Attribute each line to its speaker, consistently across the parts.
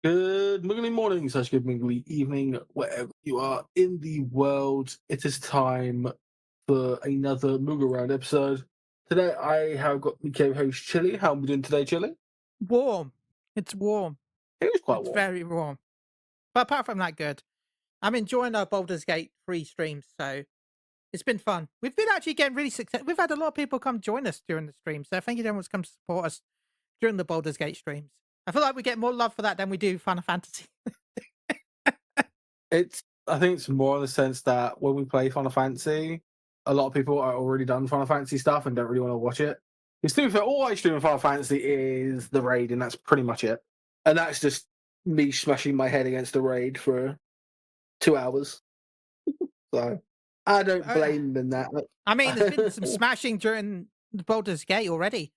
Speaker 1: Good Moogly morning, / good Moogly evening, wherever you are in the world. It is time for another Moogle Round episode. Today I have got the co-host Chili. How are we doing today, Chili?
Speaker 2: Warm. It's warm.
Speaker 1: It was quite
Speaker 2: It's
Speaker 1: warm.
Speaker 2: very warm. But apart from that, good. I'm enjoying our Baldur's Gate free streams, so it's been fun. We've been actually getting really successful. We've had a lot of people come join us during the stream, so thank you to everyone who's come to support us during the Baldur's Gate streams. I feel like we get more love for that than we do Final Fantasy.
Speaker 1: I think it's more in the sense that when we play Final Fantasy, a lot of people are already done Final Fantasy stuff and don't really want to watch it. Because to be fair, all I stream in Final Fantasy is the raid, and that's pretty much it. And that's just me smashing my head against the raid for 2 hours. So I don't blame them in that.
Speaker 2: I mean, there's been some smashing during the Baldur's Gate already.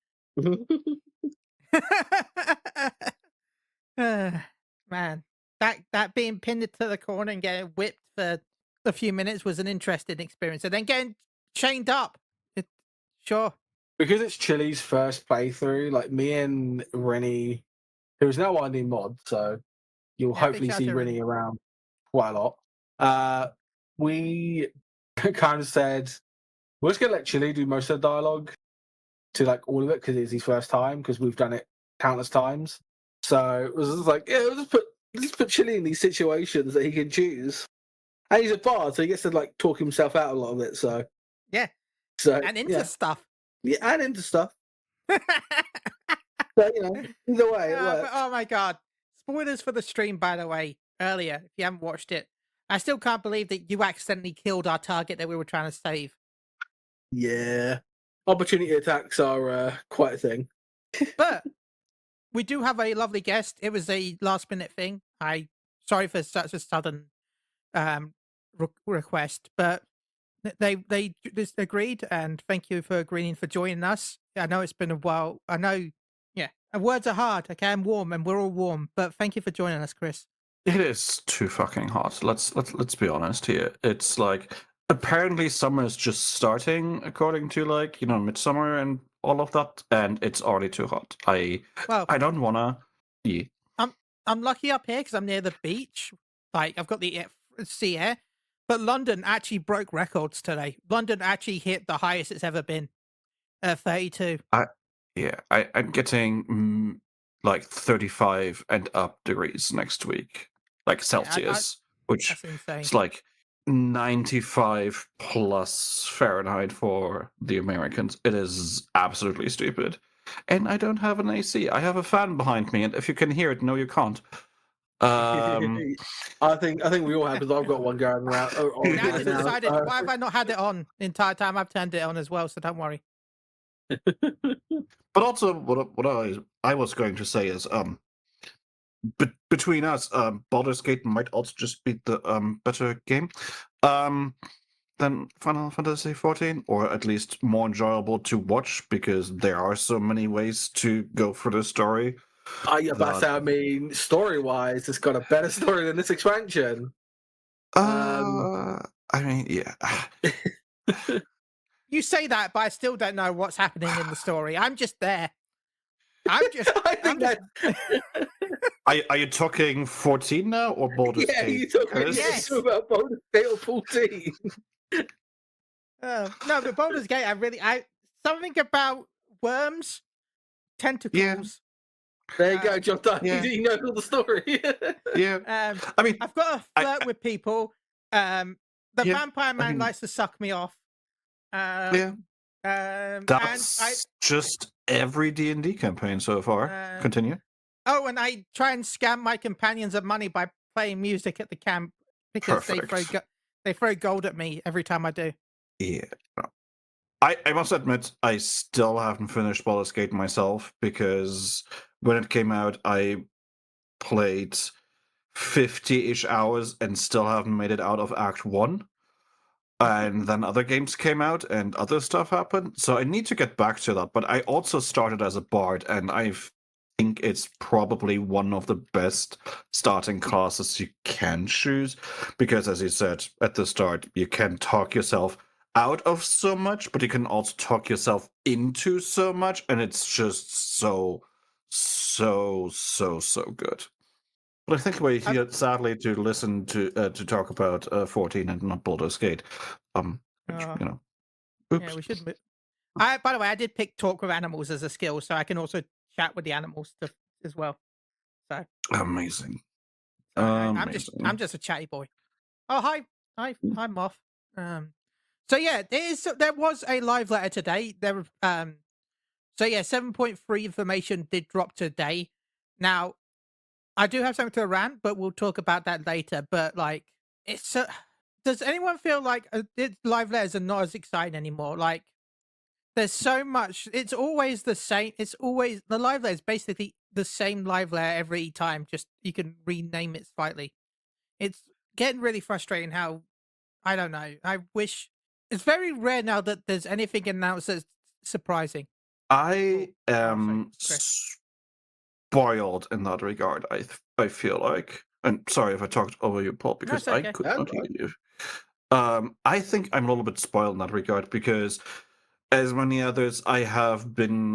Speaker 2: Man, that being pinned to the corner and getting whipped for a few minutes was an interesting experience. And then getting chained up. Sure.
Speaker 1: Because it's Chili's first playthrough, like me and Rennie, who's now our new mod, so you'll hopefully see Rennie around quite a lot. We kind of said, we're just going to let Chili do most of the dialogue to like all of it because it's his first time, because we've done it countless times. So it was just like, yeah, we'll just put Chili in these situations that he can choose. And he's a bard, so he gets to like talk himself out a lot of it. So
Speaker 2: yeah,
Speaker 1: and
Speaker 2: into stuff.
Speaker 1: Yeah, and into stuff. So either way, it works.
Speaker 2: Oh my god! Spoilers for the stream, by the way. Earlier, if you haven't watched it, I still can't believe that you accidentally killed our target that we were trying to save.
Speaker 1: Yeah, opportunity attacks are quite a thing.
Speaker 2: But we do have a lovely guest. It was a last minute thing. Sorry for such a sudden request, but they just agreed, and thank you for agreeing for joining us. I know it's been a while. I know, yeah. And words are hard. Okay, I'm warm, and we're all warm. But thank you for joining us, Chris.
Speaker 3: It is too fucking hot. Let's be honest here. It's like apparently summer is just starting, according to midsummer and all of that, and it's already too hot. I don't wanna. Yeah.
Speaker 2: I'm lucky up here because I'm near the beach. Like I've got the sea air. But London actually broke records today. London actually hit the highest it's ever been, 32.
Speaker 3: I'm getting like 35 and up degrees next week, like Celsius, which is like 95 plus Fahrenheit for the Americans. It is absolutely stupid. And I don't have an AC. I have a fan behind me, and if you can hear it, no, you can't.
Speaker 1: I think we all have, because I've got one going around.
Speaker 2: Why have I not had it on the entire time? I've turned it on as well, so don't worry.
Speaker 3: But also, what I was going to say is, between us, Baldur's Gate might also just be the better game than Final Fantasy XIV, or at least more enjoyable to watch, because there are so many ways to go for the story.
Speaker 1: I mean, story-wise, it's got a better story than this expansion.
Speaker 3: I mean, yeah.
Speaker 2: You say that, but I still don't know what's happening in the story. I'm just there. Are
Speaker 3: you talking 14 now, or Baldur's Gate?
Speaker 1: Yeah, you're talking about Baldur's Gate or 14.
Speaker 2: No, but Baldur's Gate, something about worms, tentacles.
Speaker 3: Yeah.
Speaker 1: There you go, John. He knows all the story.
Speaker 3: Yeah. I mean,
Speaker 2: I've got to flirt with people. The vampire man likes to suck me off.
Speaker 3: That's just every D&D campaign so far. Continue.
Speaker 2: Oh, and I try and scam my companions of money by playing music at the camp, because they throw gold at me every time I do.
Speaker 3: Yeah. I must admit, I still haven't finished Baldur's Gate myself, because when it came out, I played 50-ish hours and still haven't made it out of Act 1. And then other games came out and other stuff happened. So I need to get back to that. But I also started as a bard, and I think it's probably one of the best starting classes you can choose. Because, as you said at the start, you can talk yourself out of so much, but you can also talk yourself into so much, and it's just so good. But I think we're here sadly to listen to talk about 14 and not Baldur's Gate. Which, you know, oops.
Speaker 2: Yeah, we should. By the way, I did pick talk with animals as a skill, so I can also chat with the animals stuff as well. So
Speaker 3: Amazing.
Speaker 2: I'm just a chatty boy. Oh hi Moth. So yeah, there was a live letter today. So yeah, 7.3 information did drop today. Now I do have something to rant, but we'll talk about that later. But like, does anyone feel like live letters are not as exciting anymore? Like, there's so much. It's always the same. It's always the live letter is basically the same live letter every time. Just you can rename it slightly. It's getting really frustrating. How I don't know. I wish it's very rare now that there's anything announced that's surprising.
Speaker 3: I
Speaker 2: sorry,
Speaker 3: am
Speaker 2: Chris.
Speaker 3: spoiled in that regard. I feel like, and sorry if I talked over you, Paul, because
Speaker 2: That's okay.
Speaker 3: I could not hear you. I think I'm a little bit spoiled in that regard because, as many others, I have been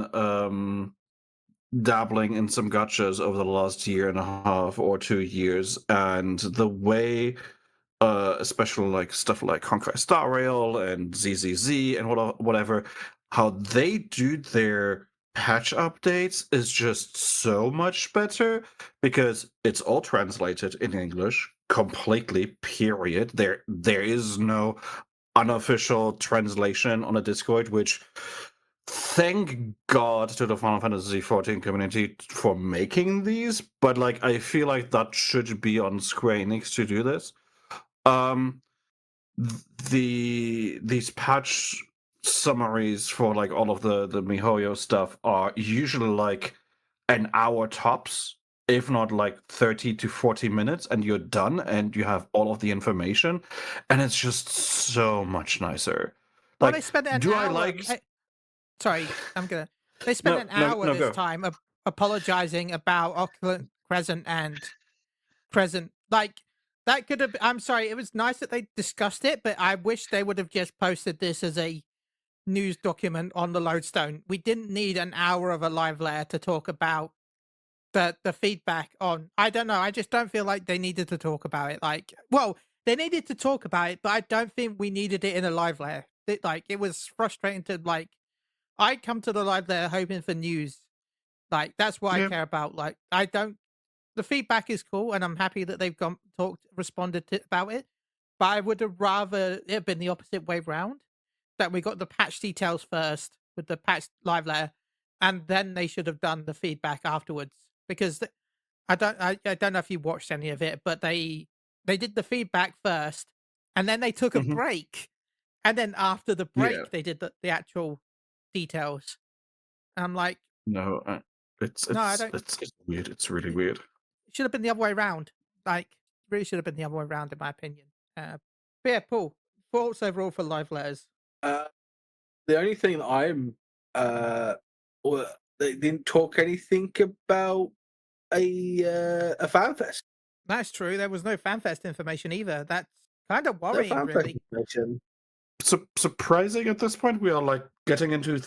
Speaker 3: dabbling in some gachas over the last year and a half or 2 years, and the way, especially like stuff like Honkai Star Rail and ZZZ and whatever, how they do their patch updates is just so much better because it's all translated in English completely. Period. There is no unofficial translation on a Discord, which thank God to the Final Fantasy XIV community for making these. But like, I feel like that should be on Square Enix to do this. These patch summaries for like all of the MiHoYo stuff are usually like an hour tops, if not like 30 to 40 minutes, and you're done and you have all of the information, and it's just so much nicer.
Speaker 2: Well,
Speaker 3: Like,
Speaker 2: they spent an
Speaker 3: do
Speaker 2: hour.
Speaker 3: I like?
Speaker 2: Sorry, They spent an hour
Speaker 3: no,
Speaker 2: this
Speaker 3: go.
Speaker 2: time apologizing about Oculent Crescent and Crescent. Like, that could have. I'm sorry. It was nice that they discussed it, but I wish they would have just posted this as a news document on the Lodestone. We didn't need an hour of a live letter to talk about the feedback on. I don't know. I just don't feel like they needed to talk about it. Like, well, they needed to talk about it, but I don't think we needed it in a live letter. It was frustrating to like. I come to the live letter hoping for news. Like, that's what I care about. Like, I don't. The feedback is cool, and I'm happy that they've responded about it. But I would have rather it have been the opposite way round. That we got the patch details first with the patch live letter, and then they should have done the feedback afterwards. Because I don't know if you watched any of it, but they did the feedback first, and then they took a break, and then after the break they did the actual details. I'm like,
Speaker 3: no, it's weird. It's really weird.
Speaker 2: It should have been the other way around. Like, really should have been the other way around, in my opinion. But yeah, Paul, thoughts overall for live letters?
Speaker 1: The only thing that well, they didn't talk anything about a FanFest.
Speaker 2: That's true. There was no FanFest information either. That's kind of worrying, really.
Speaker 3: Surprising at this point. We are like getting into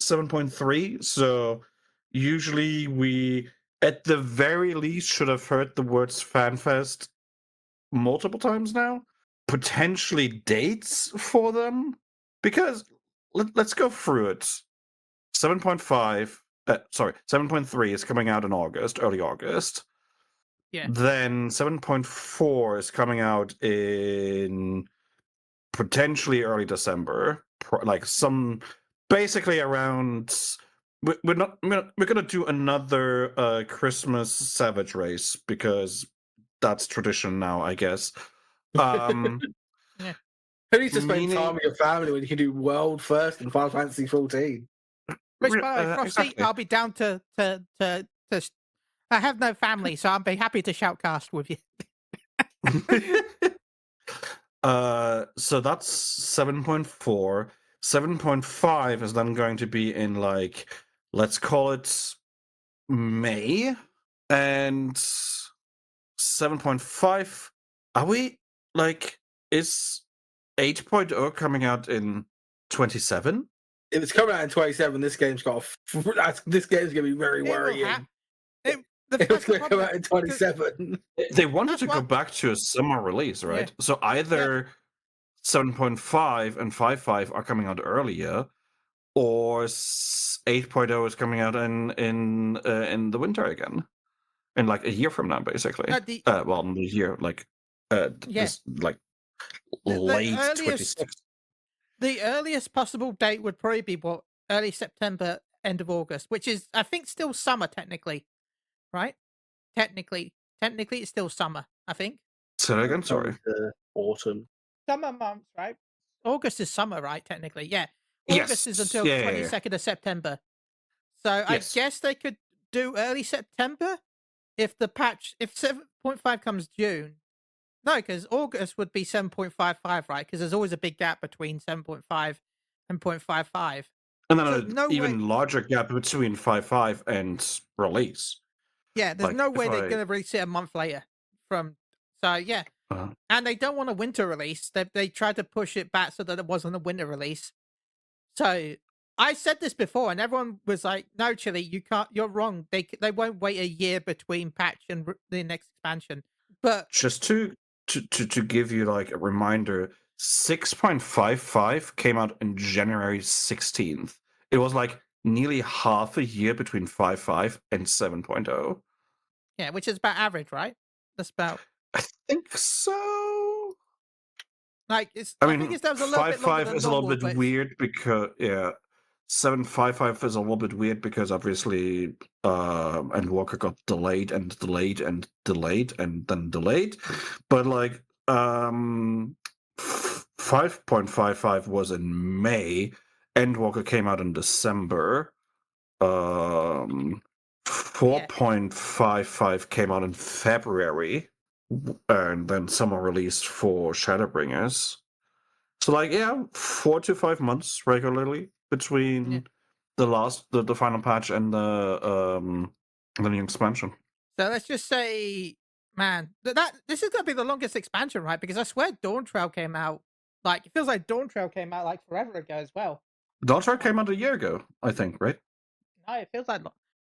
Speaker 3: 7.3, so usually we, at the very least, should have heard the words FanFest multiple times now. Potentially dates for them, because let's go through it. 7.5, 7.3 is coming out in August, early August.
Speaker 2: Yeah.
Speaker 3: Then 7.4 is coming out in potentially early December, like basically around. We're gonna do another Christmas Savage Race because that's tradition now, I guess.
Speaker 2: Yeah.
Speaker 1: Who needs to spend time with your family when you can do World first and Final Fantasy XIV?
Speaker 2: Which, by the way, Frosty,
Speaker 3: exactly.
Speaker 2: I'll be down to. I have no family, so I'll be happy to shoutcast with you.
Speaker 3: So that's 7.4. 7.5 is then going to be in, like, let's call it May. And 7.5, are we, like, is 8.0 coming out in 27?
Speaker 1: If it's coming out in 27, this game's got this game's gonna be very worrying. It was going to come out in 27.
Speaker 3: They wanted to go back to a summer release, right?
Speaker 2: Yeah.
Speaker 3: So either 7.5 and 5.5 are coming out earlier, or 8.0 is coming out in the winter again, in like a year from now, basically. Well, in the year like this, like late 26.
Speaker 2: The earliest possible date would probably be early September, end of August, which is I think still summer technically, right? Technically, it's still summer. I think.
Speaker 3: Say that again. Sorry.
Speaker 1: Autumn.
Speaker 2: Summer months, right? August is summer, right? Technically, yeah. August is until 22nd of September. So I guess they could do early September if 7.5 comes June. No, because August would be 7.55, right? Because there's always a big gap between 7.5 and 0.55.
Speaker 3: And then an even larger gap between 5.5 and release.
Speaker 2: Yeah, there's no way they're going to release it a month later. And they don't want a winter release. They tried to push it back so that it wasn't a winter release. So I said this before, and everyone was like, "No, Chili, you can't. You're wrong. They won't wait a year between patch and the next expansion." But
Speaker 3: just to give you like a reminder, 6.55 came out on January 16th. It was like nearly half a year between 5.5 and 7.0.
Speaker 2: Yeah, which is about average, right? That's about.
Speaker 3: I think so.
Speaker 2: Like
Speaker 3: I think that was a little 5.5 is a little bit weird because 7.55 is a little bit weird because obviously Endwalker got delayed and delayed and delayed and then delayed, but like 5.55 was in May. Endwalker came out in December. 4.55 came out in February, and then summer released for Shadowbringers. So like 4 to 5 months regularly between the final patch and the new expansion.
Speaker 2: So let's just say, man, this is gonna be the longest expansion, right? Because I swear Dawn Trail came out like it feels like Dawn Trail came out like forever ago as well.
Speaker 3: Dawn Trail came out a year ago, I think, right?
Speaker 2: No, it feels like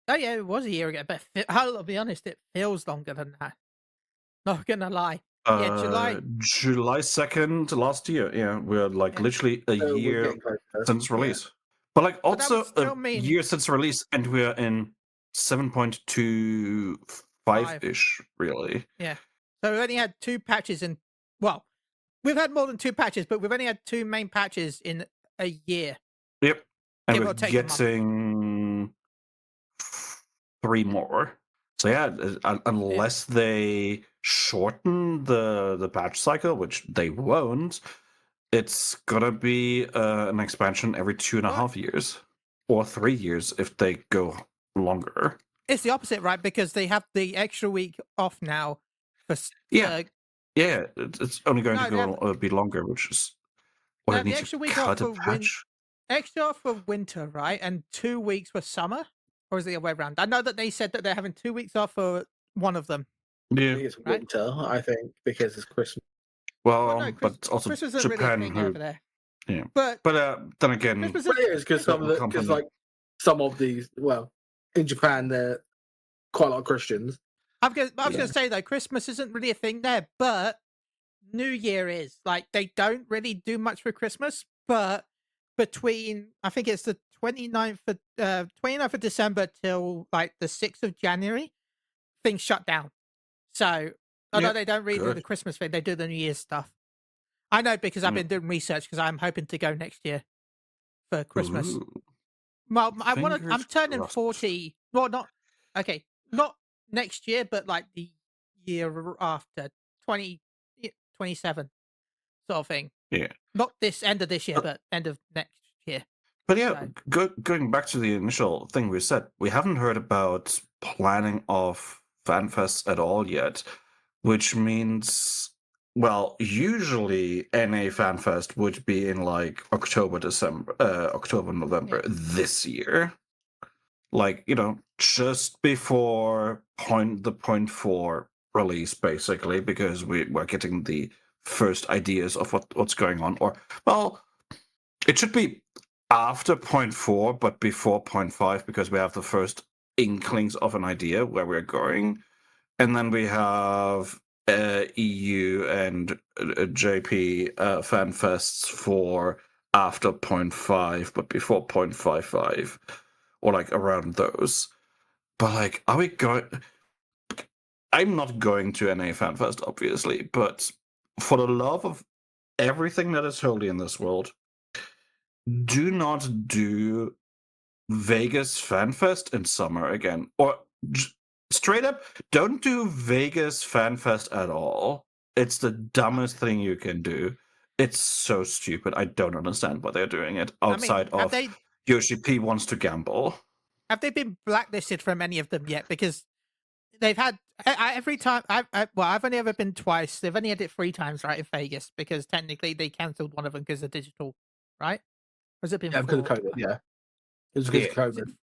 Speaker 2: oh yeah, it was a year ago, but I'll be honest, it feels longer than that. Not gonna lie.
Speaker 3: July 2nd last year. Yeah, we're like literally a year since release. But like also a year since release, and we're in 7.25-ish, really.
Speaker 2: Yeah. So we've only had 2 patches in. Well, we've had more than 2 patches, but we've only had 2 main patches in a year.
Speaker 3: Yep. And we're getting 3 more. So unless they shorten the patch cycle, which they won't, it's gonna be an expansion every 2.5 years, or 3 years if they go longer.
Speaker 2: It's the opposite, right? Because they have the extra week off now.
Speaker 3: It's only going to be longer, which is what I need to cut a patch.
Speaker 2: Extra off for winter, right? And 2 weeks for summer. Or is it the other way around? I know that they said that they're having 2 weeks off for one of them.
Speaker 3: Yeah,
Speaker 1: it's winter, I think, because it's Christmas.
Speaker 3: Well, no, but also
Speaker 2: Christmas
Speaker 3: Japan
Speaker 2: really over there.
Speaker 3: Yeah, but then again,
Speaker 1: it is because some of these, in Japan, they're quite a lot of Christians.
Speaker 2: I was going to say though, Christmas isn't really a thing there, but New Year is. Like they don't really do much for Christmas, but between I think it's the 29th of December till like the 6th of January, things shut down. So although they don't really do the Christmas thing, they do the New Year's stuff. I know because I've been doing research because I'm hoping to go next year for Christmas.
Speaker 3: Ooh.
Speaker 2: Well, I'm turning 40. Well, not next year, but like the year after, 2027 sort of thing.
Speaker 3: Yeah.
Speaker 2: Not this end of this year, but end of next year.
Speaker 3: But going back to the initial thing we said, we haven't heard about planning of FanFest at all yet, which means, usually NA FanFest would be in like October, November this year. Like, just before the 0.4 release, basically, because we're getting the first ideas of what's going on. Or, it should be after 0.4, but before 0.5, because we have the first inklings of an idea where we're going. And then we have EU and JP fan fests for after 0.5, but before 0.55, or like around those. But like, are we going? I'm not going to NA fan fest, obviously, but for the love of everything that is holy in this world, do not do Vegas Fan Fest in summer again. Or straight up, don't do Vegas Fan Fest at all. It's the dumbest thing you can do. It's so stupid. I don't understand why they're doing it outside of Yoshi P wants to gamble.
Speaker 2: Have they been blacklisted from any of them yet? Because they've had every time. I've only ever been twice. They've only had it 3 times, right, in Vegas, because technically they cancelled one of them because of digital, right? Or has it been?
Speaker 1: Yeah, because of COVID. Yeah, it was because of COVID.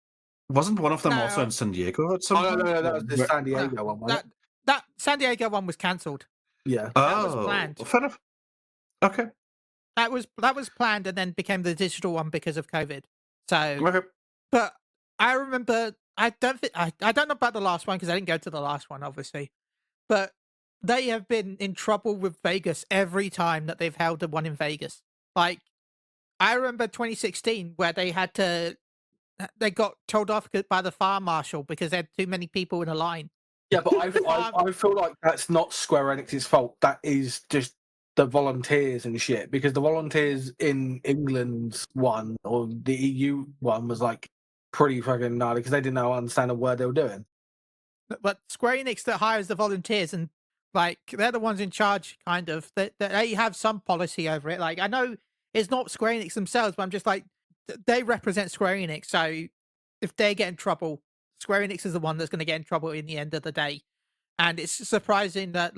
Speaker 3: Wasn't one of them also in San Diego at some point?
Speaker 1: No, that was the San Diego one, wasn't it?
Speaker 2: That San Diego one was cancelled.
Speaker 1: Yeah.
Speaker 2: That was planned.
Speaker 3: Fair enough. Okay.
Speaker 2: That was planned and then became the digital one because of COVID. So,
Speaker 3: okay.
Speaker 2: But I remember, I don't know about the last one because I didn't go to the last one, obviously. But they have been in trouble with Vegas every time that they've held the one in Vegas. Like, I remember 2016 where they got told off by the fire marshal because they had too many people in a line.
Speaker 1: Yeah, but I feel like that's not Square Enix's fault. That is just the volunteers and shit. Because the volunteers in England's one or the EU one was like pretty fucking gnarly because they didn't understand a word they were doing.
Speaker 2: But Square Enix that hires the volunteers and like they're the ones in charge, kind of. That they have some policy over it. Like I know it's not Square Enix themselves, but I'm just like they represent Square Enix. So if they get in trouble, Square Enix is the one that's going to get in trouble in the end of the day. And it's surprising that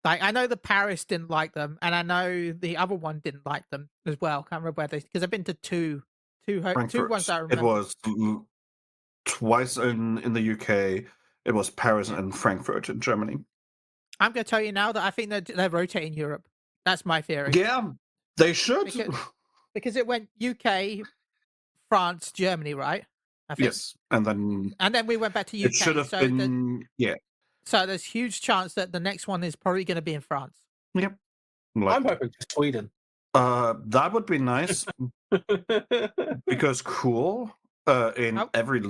Speaker 2: I know the Paris didn't like them, and I know the other one didn't like them as well. Can't remember where because I've been to two ones I remember.
Speaker 3: It was twice in the UK. It was Paris and Frankfurt in Germany.
Speaker 2: I'm going to tell you now that I think they're rotating Europe. That's my theory.
Speaker 3: Yeah, they should.
Speaker 2: Because it went UK, France, Germany, right? I think.
Speaker 3: Yes, and then
Speaker 2: we went back to UK.
Speaker 3: It should have been
Speaker 2: So there's huge chance that the next one is probably going to be in France.
Speaker 3: Yep.
Speaker 1: I'm hoping for Sweden.
Speaker 3: That would be nice because cool in every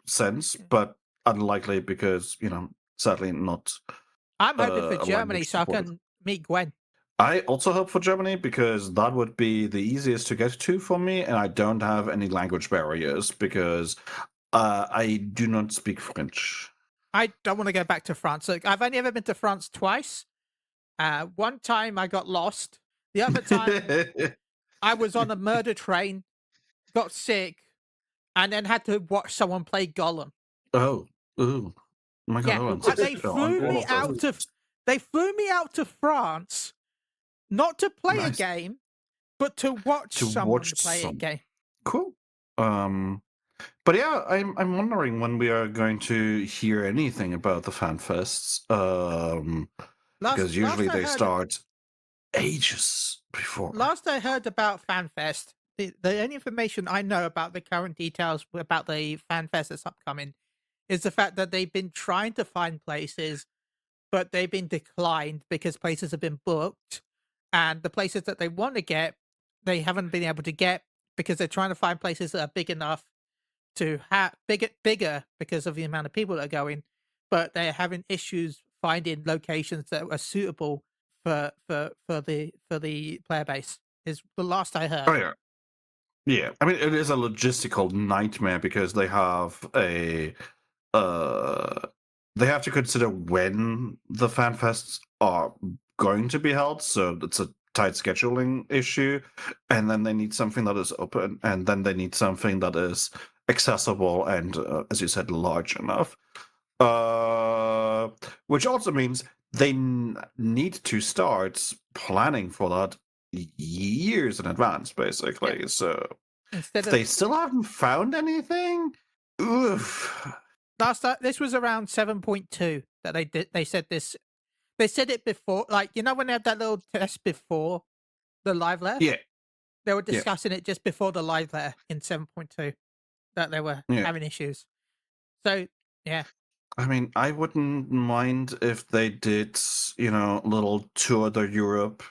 Speaker 3: sense, but unlikely because sadly not.
Speaker 2: I'm hoping for Germany so I can meet Gwen.
Speaker 3: I also hope for Germany because that would be the easiest to get to for me, and I don't have any language barriers because I do not speak French.
Speaker 2: I don't want to go back to France. So I've only ever been to France twice. One time I got lost. The other time I was on a murder train, got sick, and then had to watch someone play Gollum.
Speaker 3: Oh, ooh. Oh my God!
Speaker 2: Yeah, they flew me out to France, not to play a game, but to watch someone play a game.
Speaker 3: Cool. But yeah, I'm wondering when we are going to hear anything about the fan fests. Because usually they start ages before.
Speaker 2: Last I heard about FanFest, the only information I know about the current details about the FanFest that's upcoming is the fact that they've been trying to find places, but they've been declined because places have been booked, and the places that they want to get, they haven't been able to get because they're trying to find places that are big enough to have bigger because of the amount of people that are going, but they're having issues finding locations that are suitable for the player base. Is the last I heard.
Speaker 3: Oh yeah. I mean, it is a logistical nightmare because they have they have to consider when the fan fests are going to be held, so it's a tight scheduling issue, and then they need something that is open, and then they need something that is accessible and, as you said, large enough. Which also means they need to start planning for that years in advance, basically. Yeah. So if they still haven't found anything, oof.
Speaker 2: This was around 7.2 that they did. They said this. They said it before, like when they had that little test before the live layer.
Speaker 3: Yeah,
Speaker 2: they were discussing it just before the live layer in 7.2 that they were having issues. So yeah.
Speaker 3: I mean, I wouldn't mind if they did, little tour de Europe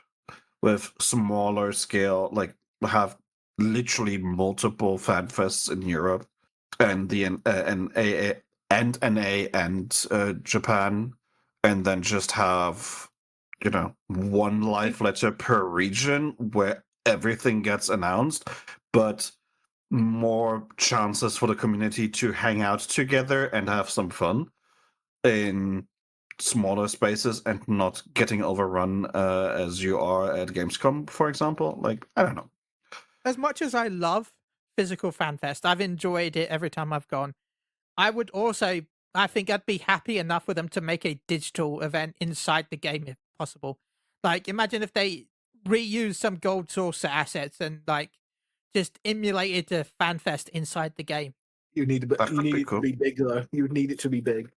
Speaker 3: with smaller scale, like have literally multiple fan fests in Europe and the NA and NA and Japan, and then just have one live letter per region where everything gets announced, but more chances for the community to hang out together and have some fun in smaller spaces and not getting overrun as you are at Gamescom, for example. Like, I don't know.
Speaker 2: As much as I love physical FanFest, I've enjoyed it every time I've gone. I think I'd be happy enough with them to make a digital event inside the game if possible. Like, imagine if they reused some Gold Saucer assets and like just emulated the FanFest inside the game.
Speaker 1: You need
Speaker 3: That
Speaker 1: you
Speaker 3: could be
Speaker 1: need it
Speaker 3: cool.
Speaker 1: to be big though. You would need it to be big.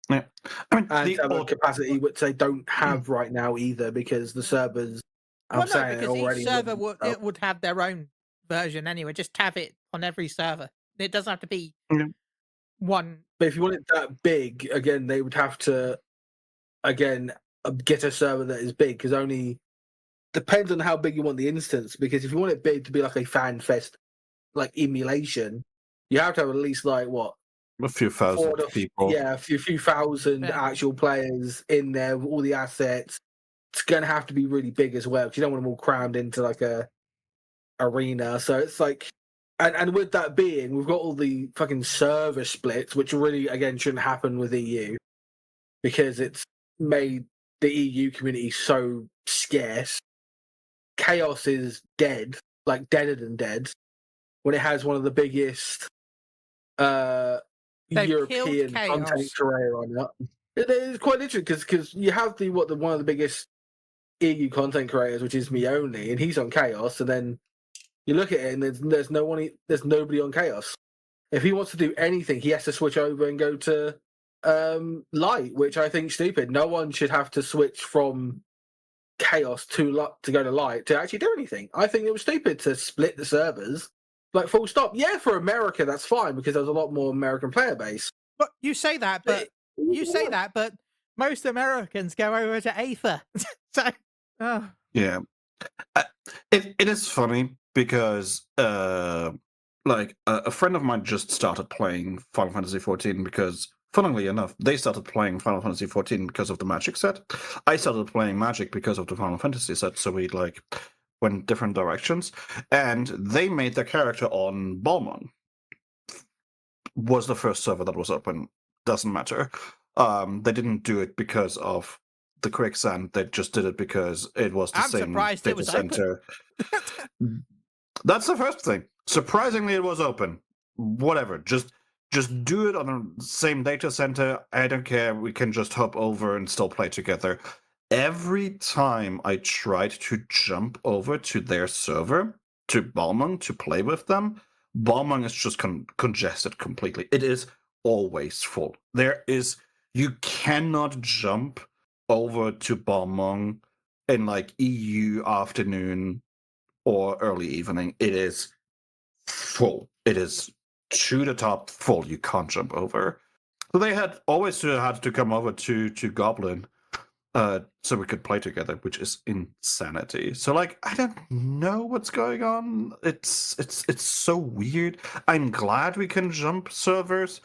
Speaker 3: Yeah, I mean,
Speaker 1: And to have a capacity which they don't have right now either, because the servers.
Speaker 2: Well,
Speaker 1: I'm
Speaker 2: no,
Speaker 1: saying
Speaker 2: because
Speaker 1: already.
Speaker 2: each server would have their own version anyway. Just have it on every server. It doesn't have to be one.
Speaker 1: But if you want it that big, again, they would have to, get a server that is big, because only depends on how big you want the instance. Because if you want it big to be like a fan fest, like emulation, you have to have at least like what,
Speaker 3: a few thousand people.
Speaker 1: Yeah, a few thousand actual players in there with all the assets. It's going to have to be really big as well, because you don't want them all crammed into like a arena. So it's like, and with that being, we've got all the fucking server splits, which really, again, shouldn't happen with EU, because it's made the EU community so scarce. Chaos is dead, like deader than dead, when it has one of the biggest European content creator on it. It is quite interesting because you have one of the biggest EU content creators, which is me only, and he's on Chaos, and then you look at it and there's nobody on Chaos. If he wants to do anything, he has to switch over and go to Light, which I think is stupid. No one should have to switch from Chaos to go to Light to actually do anything. I think it was stupid to split the servers. Like, full stop. Yeah, for America, that's fine, because there's a lot more American player base.
Speaker 2: But you say that, but most Americans go over to Aether. So,
Speaker 3: yeah, it is funny because a friend of mine just started playing Final Fantasy XIV because, funnily enough, they started playing Final Fantasy XIV because of the Magic set. I started playing Magic because of the Final Fantasy set, so we went different directions, and they made their character on Balmon. Was the first server that was open. Doesn't matter. They didn't do it because of the quicksand. They just did it because it was the same data center. That's the first thing. Surprisingly, it was open. Whatever. Just do it on the same data center. I don't care. We can just hop over and still play together. Every time I tried to jump over to their server, to Balmung, to play with them, Balmung is just congested completely. It is always full. You cannot jump over to Balmung in EU afternoon or early evening. It is full. It is to the top full. You can't jump over. So they had to come over to Goblin so we could play together, which is insanity. So I don't know what's going on. It's so weird. I'm glad we can jump servers.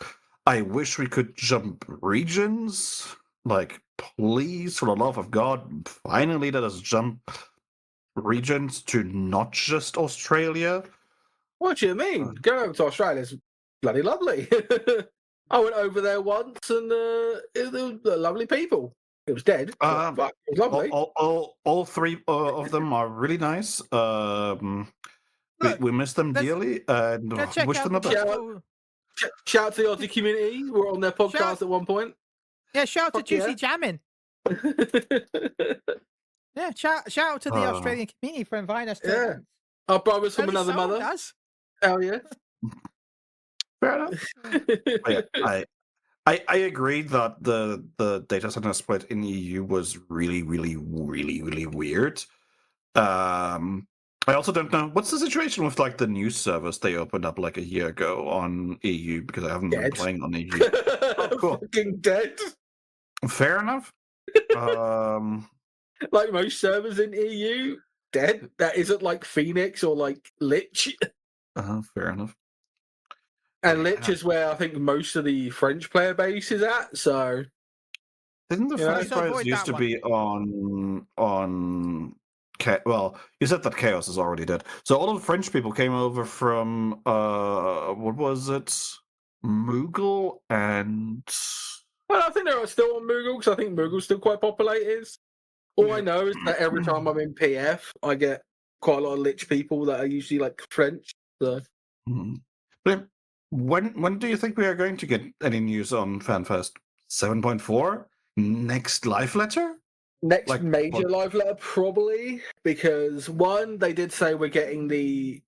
Speaker 3: I wish we could jump regions. Please, for the love of God, finally let us jump regions to not just Australia.
Speaker 1: What do you mean? Going over to Australia is bloody lovely. I went over there once, and it was lovely people. It was dead, but it was lovely.
Speaker 3: All three of them are really nice. We miss them dearly, and wish them the best.
Speaker 1: Shout out to the Aussie community. We were on their podcast at one point.
Speaker 2: Yeah, shout out to Juicy Jammin'. Yeah, shout out to the Australian community for inviting us to events.
Speaker 1: Our brothers from another mother.
Speaker 2: Does.
Speaker 1: Hell yeah.
Speaker 3: Fair enough. I agree that the data center split in EU was really, really, really, really weird. I also don't know what's the situation with like the news service they opened up like a year ago on EU because I haven't been playing on EU. Oh, cool.
Speaker 1: Fucking dead.
Speaker 3: Fair enough.
Speaker 1: Like most servers in EU, dead. That isn't like Phoenix or like Lich.
Speaker 3: Fair enough.
Speaker 1: And Lich is where I think most of the French player base is at. So
Speaker 3: didn't the French
Speaker 2: so
Speaker 3: players
Speaker 2: avoid
Speaker 3: used
Speaker 2: that
Speaker 3: to
Speaker 2: one.
Speaker 3: be on? Well, you said that Chaos is already dead. So all of the French people came over from what was it? Moogle and
Speaker 1: well, I think they're still on Moogle because I think Moogle's still quite populated. All I know is that every time I'm in PF, I get quite a lot of Lich people that are usually like French. So.
Speaker 3: But when do you think we are going to get any news on FanFest 7.4? Next live letter?
Speaker 1: Next
Speaker 3: Like,
Speaker 1: major
Speaker 3: what?
Speaker 1: live letter, probably, because one, they did say we're getting the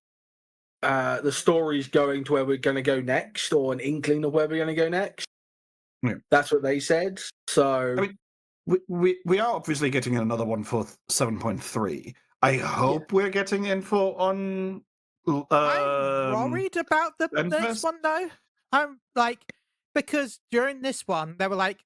Speaker 1: stories going to where we're going to go next, or an inkling of where we're going to go next.
Speaker 3: Yeah.
Speaker 1: That's what they said. So,
Speaker 3: I mean, we are obviously getting another one for 7.3. I hope we're getting info on.
Speaker 2: I'm worried about the
Speaker 3: FanFest?
Speaker 2: next one though. I'm like, because during this one they were like,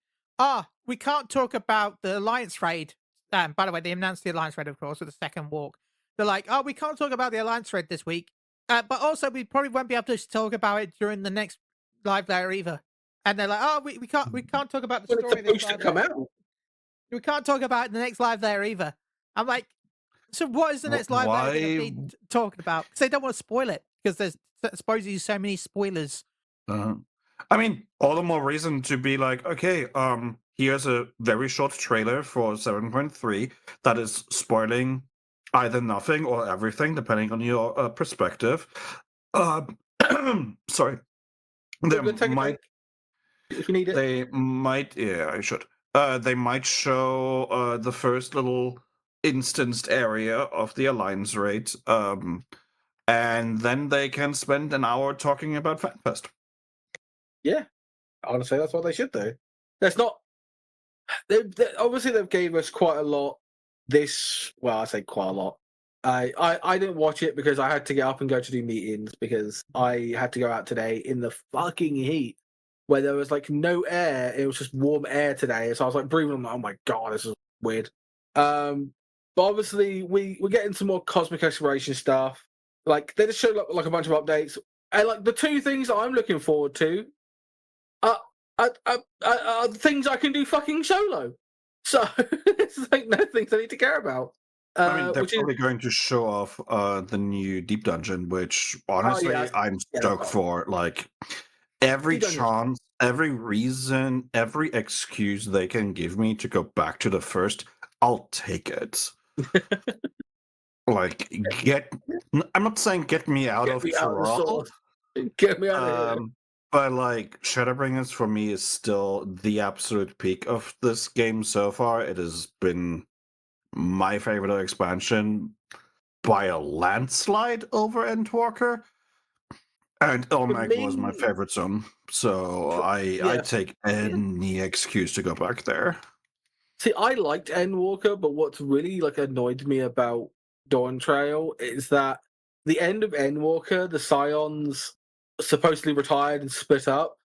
Speaker 2: we can't talk about the Alliance raid. By the way, they announced the Alliance raid, of course, with the second walk. They're like, we can't talk about the Alliance raid this week. But also we probably won't be able to talk about it during the next live there either. And they're like, we can't talk about the
Speaker 1: when
Speaker 2: story.
Speaker 1: it's supposed to come out.
Speaker 2: We can't talk about the next live there either. I'm like, so what is the next live there going to be talking about? Because they don't want to spoil it because there's supposedly so many spoilers.
Speaker 3: I mean, all the more reason to be like, okay, here's a very short trailer for 7.3 that is spoiling either nothing or everything, depending on your perspective. Sorry.
Speaker 1: If you need it.
Speaker 3: They might, yeah, I should. They might show the first little instanced area of the Alliance raid, and then they can spend an hour talking about FanFest.
Speaker 1: Yeah, honestly, that's what they should do. There's not. Obviously, they've gave us quite a lot. Well, I say quite a lot. I didn't watch it because I had to get up and go to do meetings because I had to go out today in the fucking heat where there was like no air. It was just warm air today. So I was like breathing. I'm like, oh my god, this is weird. But obviously we're getting some more cosmic exploration stuff. Like they just showed like a bunch of updates. And like the two things that I'm looking forward to are things I can do fucking solo. So it's like no things I need to care about.
Speaker 3: I mean, they're probably going to show off the new Deep Dungeon, which honestly I'm stoked for. Like every chance, every reason, every excuse they can give me to go back to the first, I'll take it. Like I'm not saying get me out of Thrall.
Speaker 1: Get me out of here.
Speaker 3: But like Shadowbringers for me is still the absolute peak of this game so far. It has been my favorite expansion by a landslide over Endwalker. And Elmeg was my favorite zone. So I take any excuse to go back there.
Speaker 1: See, I liked Endwalker, but what's really like annoyed me about Dawn Trail is that the end of Endwalker, the Scions supposedly retired and split up,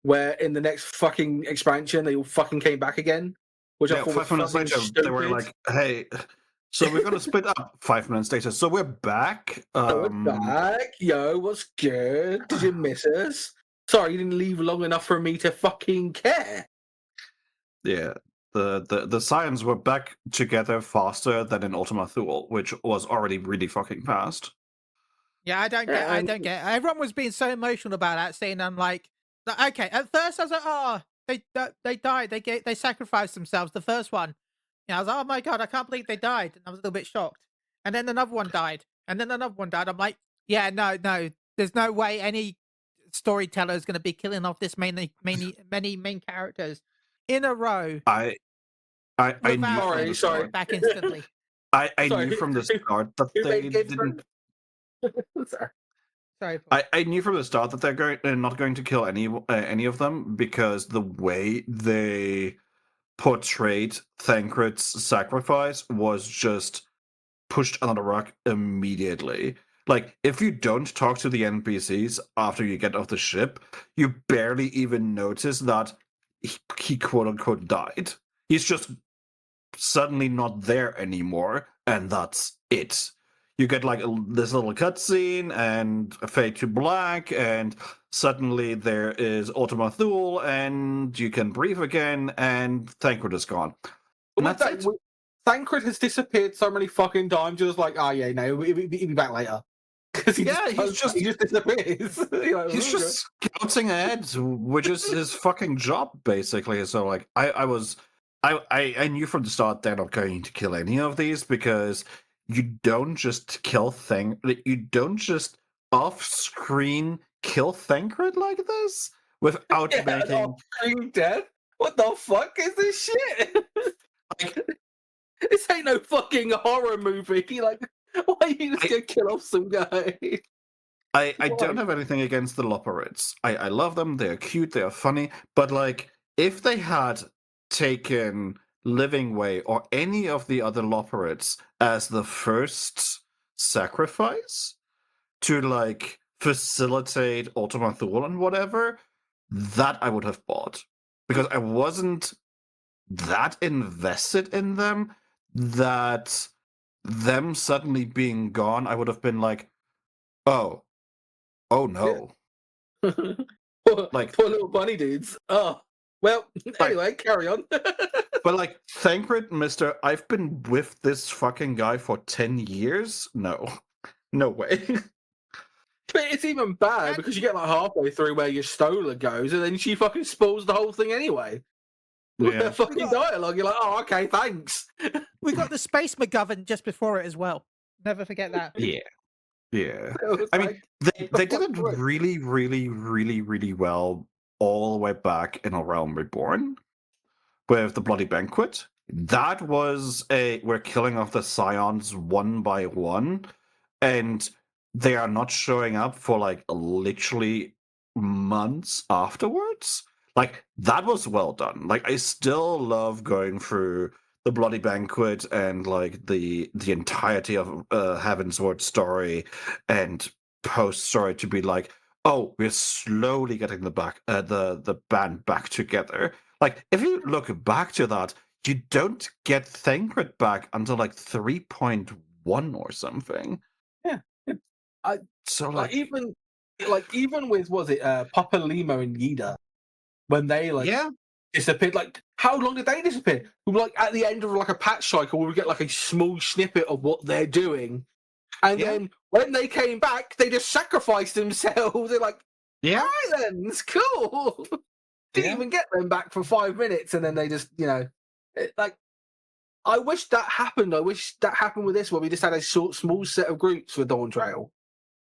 Speaker 1: where in the next fucking expansion they all fucking came back again. Which I thought
Speaker 3: 5 minutes later,
Speaker 1: stupid.
Speaker 3: they were like, hey, so we're going to split up 5 minutes later. So we're back.
Speaker 1: We're back. Yo, what's good? Did you miss us? Sorry, you didn't leave long enough for me to fucking care.
Speaker 3: Yeah. The Scions were back together faster than in Ultima Thule, which was already really fucking fast.
Speaker 2: Yeah, I don't get. Everyone was being so emotional about that scene. I'm like, okay. At first, I was like, they died. They sacrificed themselves. The first one, I was like, oh my god, I can't believe they died. And I was a little bit shocked. And then another one died. And then another one died. I'm like, yeah, no, there's no way any storyteller is going to be killing off this many main characters in a row.
Speaker 3: I knew
Speaker 2: sorry, back instantly.
Speaker 3: I knew from the start that they didn't.
Speaker 2: Sorry.
Speaker 3: I knew from the start that they're not going to kill any of them because the way they portrayed Thancred's sacrifice was just pushed under the rug immediately. Like, if you don't talk to the NPCs after you get off the ship, you barely even notice that he quote unquote died. He's just suddenly not there anymore, and that's it. You get like this little cutscene and a fade to black, and suddenly there is Ultima Thule, and you can breathe again, and Thancred is gone. And that's it.
Speaker 1: Thancred has disappeared so many fucking times. You're just like, oh yeah, no, he'll be back later. Because he just disappears. Like,
Speaker 3: he's just scouting ahead, which is his fucking job, basically. So like, I knew from the start they're not going to kill any of these, because you don't just you don't just off-screen kill Thancred like this without making
Speaker 1: off-screen death. What the fuck is this shit?
Speaker 3: Like,
Speaker 1: this ain't no fucking horror movie. Like, why are you just gonna kill off some guy?
Speaker 3: I don't have anything against the Loperids. I love them. They're cute. They're funny. But like, if they had taken Living Way or any of the other Loperids as the first sacrifice to like facilitate Ultima Thule and whatever, that I would have bought, because I wasn't that invested in them. That them suddenly being gone, I would have been like, oh no.
Speaker 1: poor little bunny dudes. Oh, well, anyway, carry on.
Speaker 3: But like, Thancred, Mr. I've been with this fucking guy for 10 years? No way.
Speaker 1: But it's even bad because you get like halfway through where your Stola goes, and then she fucking spoils the whole thing anyway. With her fucking dialogue, you're like, oh, okay, thanks.
Speaker 2: We got the Space McGovern just before it as well. Never forget that.
Speaker 3: Yeah. I mean, they did it really, really, really, really well all the way back in A Realm Reborn with the Bloody Banquet. That was we're killing off the Scions one by one, and they are not showing up for like literally months afterwards. Like, that was well done. Like, I still love going through the Bloody Banquet and like the entirety of Heavensward story and post story to be like, oh, we're slowly getting the band back together. Like, if you look back to that, you don't get Thancred back until like 3.1 or something.
Speaker 1: Yeah.
Speaker 3: So
Speaker 1: even with Papa Limo and Yida, when they disappeared, like, how long did they disappear? We were like at the end of like a patch cycle where we get like a small snippet of what they're doing, and then when they came back, they just sacrificed themselves. They're like, all right then, it's cool. Didn't even get them back for 5 minutes, and then they just, like, I wish that happened. I wish that happened with this, where we just had a small set of groups for Dawn Trail.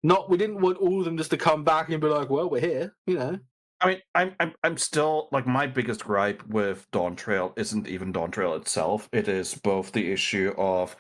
Speaker 1: We didn't want all of them just to come back and be like, well, we're here,
Speaker 3: I mean, I'm still like, my biggest gripe with Dawn Trail isn't even Dawn Trail itself. It is both the issue of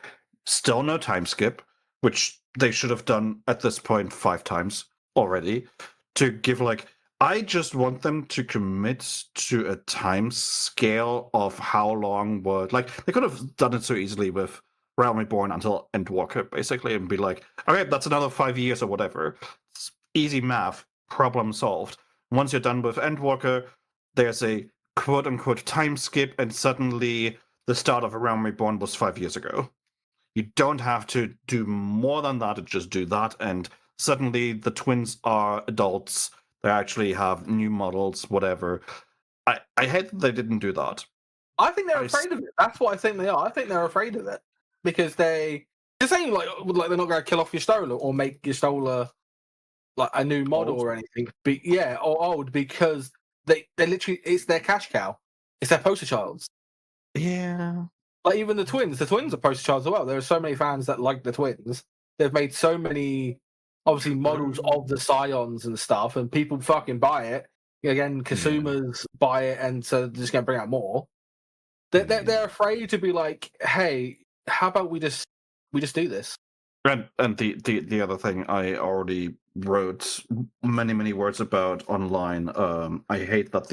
Speaker 3: still no time skip, which they should have done at this point 5 times already, to give like, I just want them to commit to a time scale of how long like, they could have done it so easily with Realm Reborn until Endwalker, basically, and be like, okay, that's another 5 years or whatever. It's easy math, problem solved. Once you're done with Endwalker, there's a quote-unquote time skip, and suddenly the start of A Realm Reborn was 5 years ago. You don't have to do more than that, to just do that, and suddenly the twins are adults. They actually have new models, whatever. I hate that they didn't do that.
Speaker 1: I think they're afraid of it. That's what I think they are. I think they're afraid of it. Because they're saying like they're not going to kill off your Stola or make your Stola like a new model or anything. Or old, because they literally, it's their cash cow. It's their poster childs.
Speaker 3: Yeah.
Speaker 1: Like, even the twins are poster childs as well. There are so many fans that like the twins. They've made so many, obviously, models of the Scions and stuff, and people fucking buy it. Again, consumers buy it, and so they're just going to bring out more. They're afraid to be like, hey, how about we just do this?
Speaker 3: And the other thing I already wrote many words about online. I hate that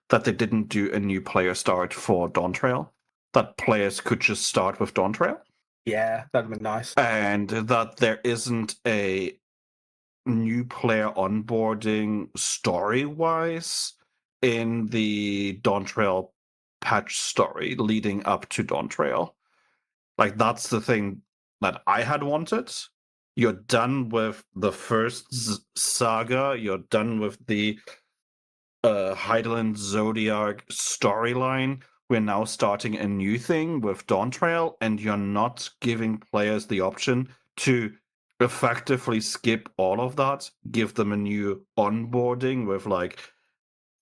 Speaker 3: that they didn't do a new player start for Dawn Trail. That players could just start with Dawn Trail.
Speaker 1: Yeah, that'd been nice.
Speaker 3: And that there isn't a new player onboarding story-wise in the Dawn Trail patch story leading up to Dawn Trail. Like, that's the thing that I had wanted. You're done with the first saga. You're done with the Heidelin Zodiac storyline. We're now starting a new thing with Dawn Trail, and you're not giving players the option to effectively skip all of that, give them a new onboarding with, like,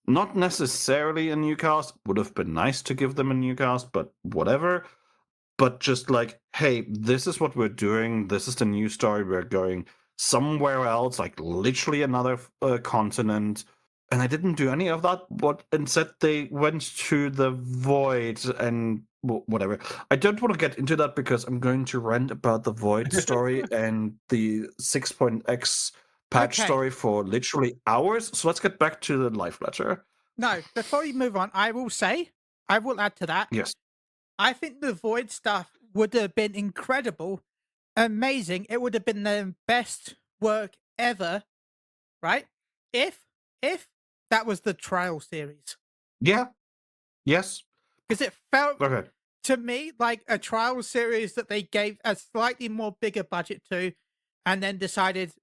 Speaker 3: not necessarily a new cast. Would have been nice to give them a new cast, but whatever. But just like, hey, this is what we're doing. This is the new story. We're going somewhere else, like literally another continent. And I didn't do any of that. But instead, they went to the void and whatever. I don't want to get into that because I'm going to rant about the void story and the 6.x patch story for literally hours. So let's get back to the life letter.
Speaker 2: No, before you move on, I will add to that.
Speaker 3: Yes.
Speaker 2: I think the void stuff would have been incredible, amazing. It would have been the best work ever, right? If that was the trial series.
Speaker 3: Yeah. Yes.
Speaker 2: Because it felt to me like a trial series that they gave a slightly more bigger budget to, and then decided,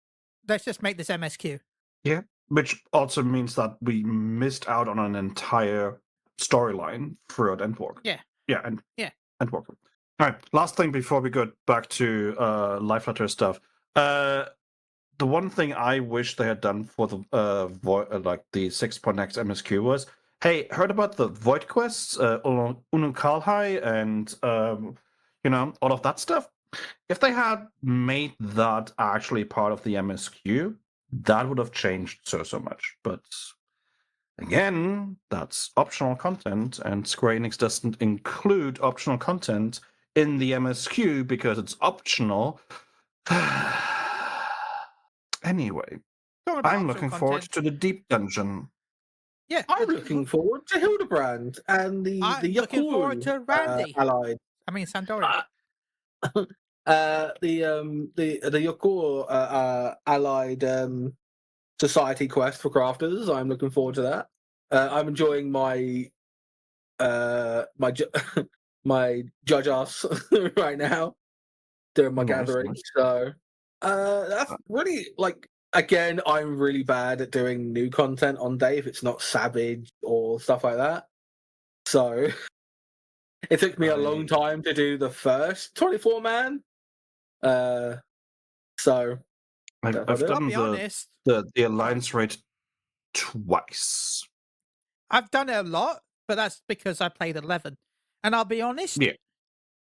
Speaker 2: let's just make this MSQ.
Speaker 3: Yeah, which also means that we missed out on an entire storyline throughout Endwalker.
Speaker 2: Yeah,
Speaker 3: Endwalker. All right, last thing before we go back to life letter stuff. The one thing I wish they had done for the like the 6.x MSQ was, hey, heard about the Void quests, Unukalhai, and all of that stuff? If they had made that actually part of the MSQ, that would have changed so much. But again, that's optional content, and Square Enix doesn't include optional content in the MSQ because it's optional. Anyway, I'm looking forward to the deep dungeon.
Speaker 2: Yeah,
Speaker 1: I'm looking forward to Hildebrand and the
Speaker 2: looking forward to Randy.
Speaker 1: Allied.
Speaker 2: I mean Sandori.
Speaker 1: The Yokor allied society quest for crafters. I'm looking forward to that. I'm enjoying my my judge ass right now during my gathering. Nice. So that's really, like, again, I'm really bad at doing new content on day if it's not Savage or stuff like that. So it took me a long time to do the first 24 man. So
Speaker 3: I've done the alliance raid twice.
Speaker 2: I've done it a lot, but that's because I played 11. And I'll be honest,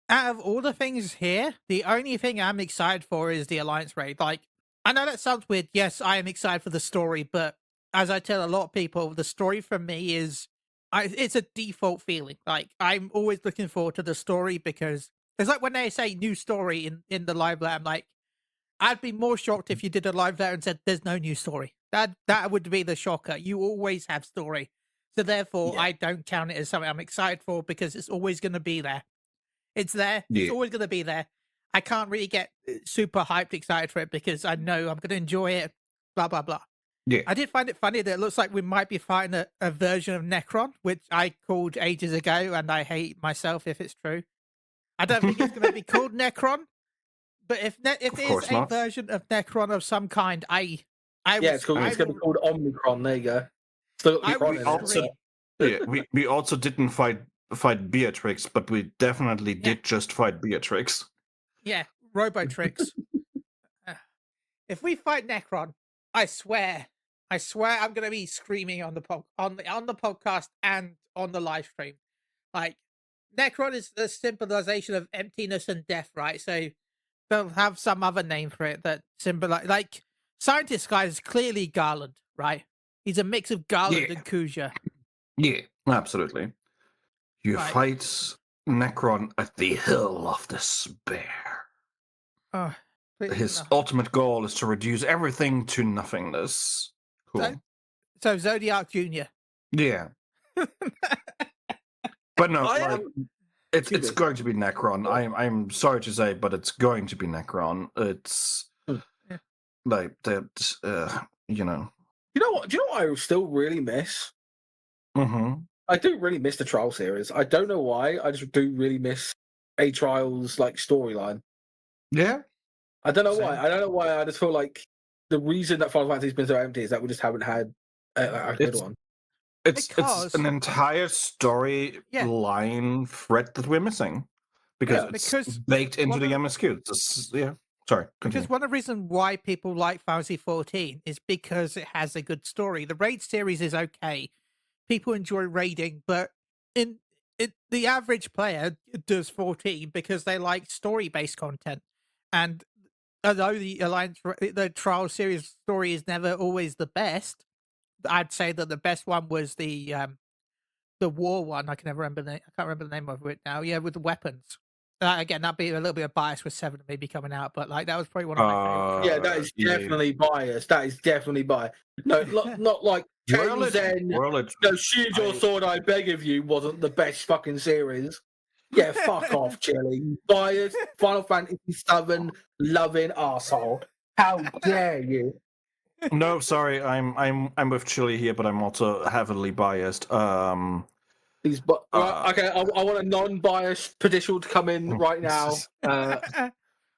Speaker 2: out of all the things here, the only thing I'm excited for is the alliance raid. Like, I know that sounds weird. Yes, I am excited for the story, but as I tell a lot of people, the story for me is it's a default feeling. Like, I'm always looking forward to the story because it's like when they say new story in the live letter, I'm like, I'd be more shocked if you did a live letter and said there's no new story. That would be the shocker. You always have story. So therefore, I don't count it as something I'm excited for because it's always going to be there. It's there. Yeah. It's always going to be there. I can't really get super hyped excited for it because I know I'm going to enjoy it, blah, blah, blah.
Speaker 3: Yeah.
Speaker 2: I did find it funny that it looks like we might be fighting a version of Necron, which I called ages ago, and I hate myself if it's true. I don't think it's going to be called Necron, but if it is a version of Necron of some kind, it's going
Speaker 1: to be called Omnicron. There you go.
Speaker 3: We also didn't fight Beatrix, but we definitely did just fight Beatrix.
Speaker 2: Yeah, Robotrix. If we fight Necron, I swear I'm going to be screaming on the podcast and on the live stream. Like, Necron is the symbolization of emptiness and death, right? So they'll have some other name for it that symbolize, like, Scientist Guy is clearly Garland, right? He's a mix of Garland and Kuja.
Speaker 3: Yeah, absolutely. You fight Necron at the Hill of Despair.
Speaker 2: Oh,
Speaker 3: his ultimate goal is to reduce everything to nothingness. Cool.
Speaker 2: So Zodiac Jr.
Speaker 3: Yeah. But no, It's going to be Necron. I'm sorry to say, but it's going to be Necron. It's like that. You know.
Speaker 1: You know what? Do you know what I still really miss?
Speaker 3: Mm-hmm.
Speaker 1: I do really miss the Trial series. I don't know why. I just do really miss a Trials like storyline.
Speaker 3: Yeah.
Speaker 1: I don't know
Speaker 3: Same.
Speaker 1: why. I don't know why. I just feel like the reason that Final Fantasy's been so empty is that we just haven't had a good one.
Speaker 3: It's
Speaker 2: Because-
Speaker 3: an entire story line thread that we're missing because it's baked into the MSQ. Sorry. Continue.
Speaker 2: Because one of the reasons why people like Final Fantasy XIV is because it has a good story. The raid series is okay. People enjoy raiding, but the average player does 14 because they like story-based content. And although the Trial series story is never always the best, I'd say that the best one was the war one. I can't remember the name of it now. Yeah, with the weapons. Again, that'd be a little bit of bias with 7 maybe coming out, but like that was probably one of my favorites.
Speaker 1: Yeah, that is definitely biased. That is definitely biased. No, not like Zen. No, Shield Your Sword, I beg of you, wasn't the best fucking series. Yeah, fuck off, Chili. Biased, Final Fantasy VII, loving arsehole. How dare you?
Speaker 3: No, sorry, I'm with Chili here, but I'm also heavily biased.
Speaker 1: Okay, I want a non-biased petition to come in right now.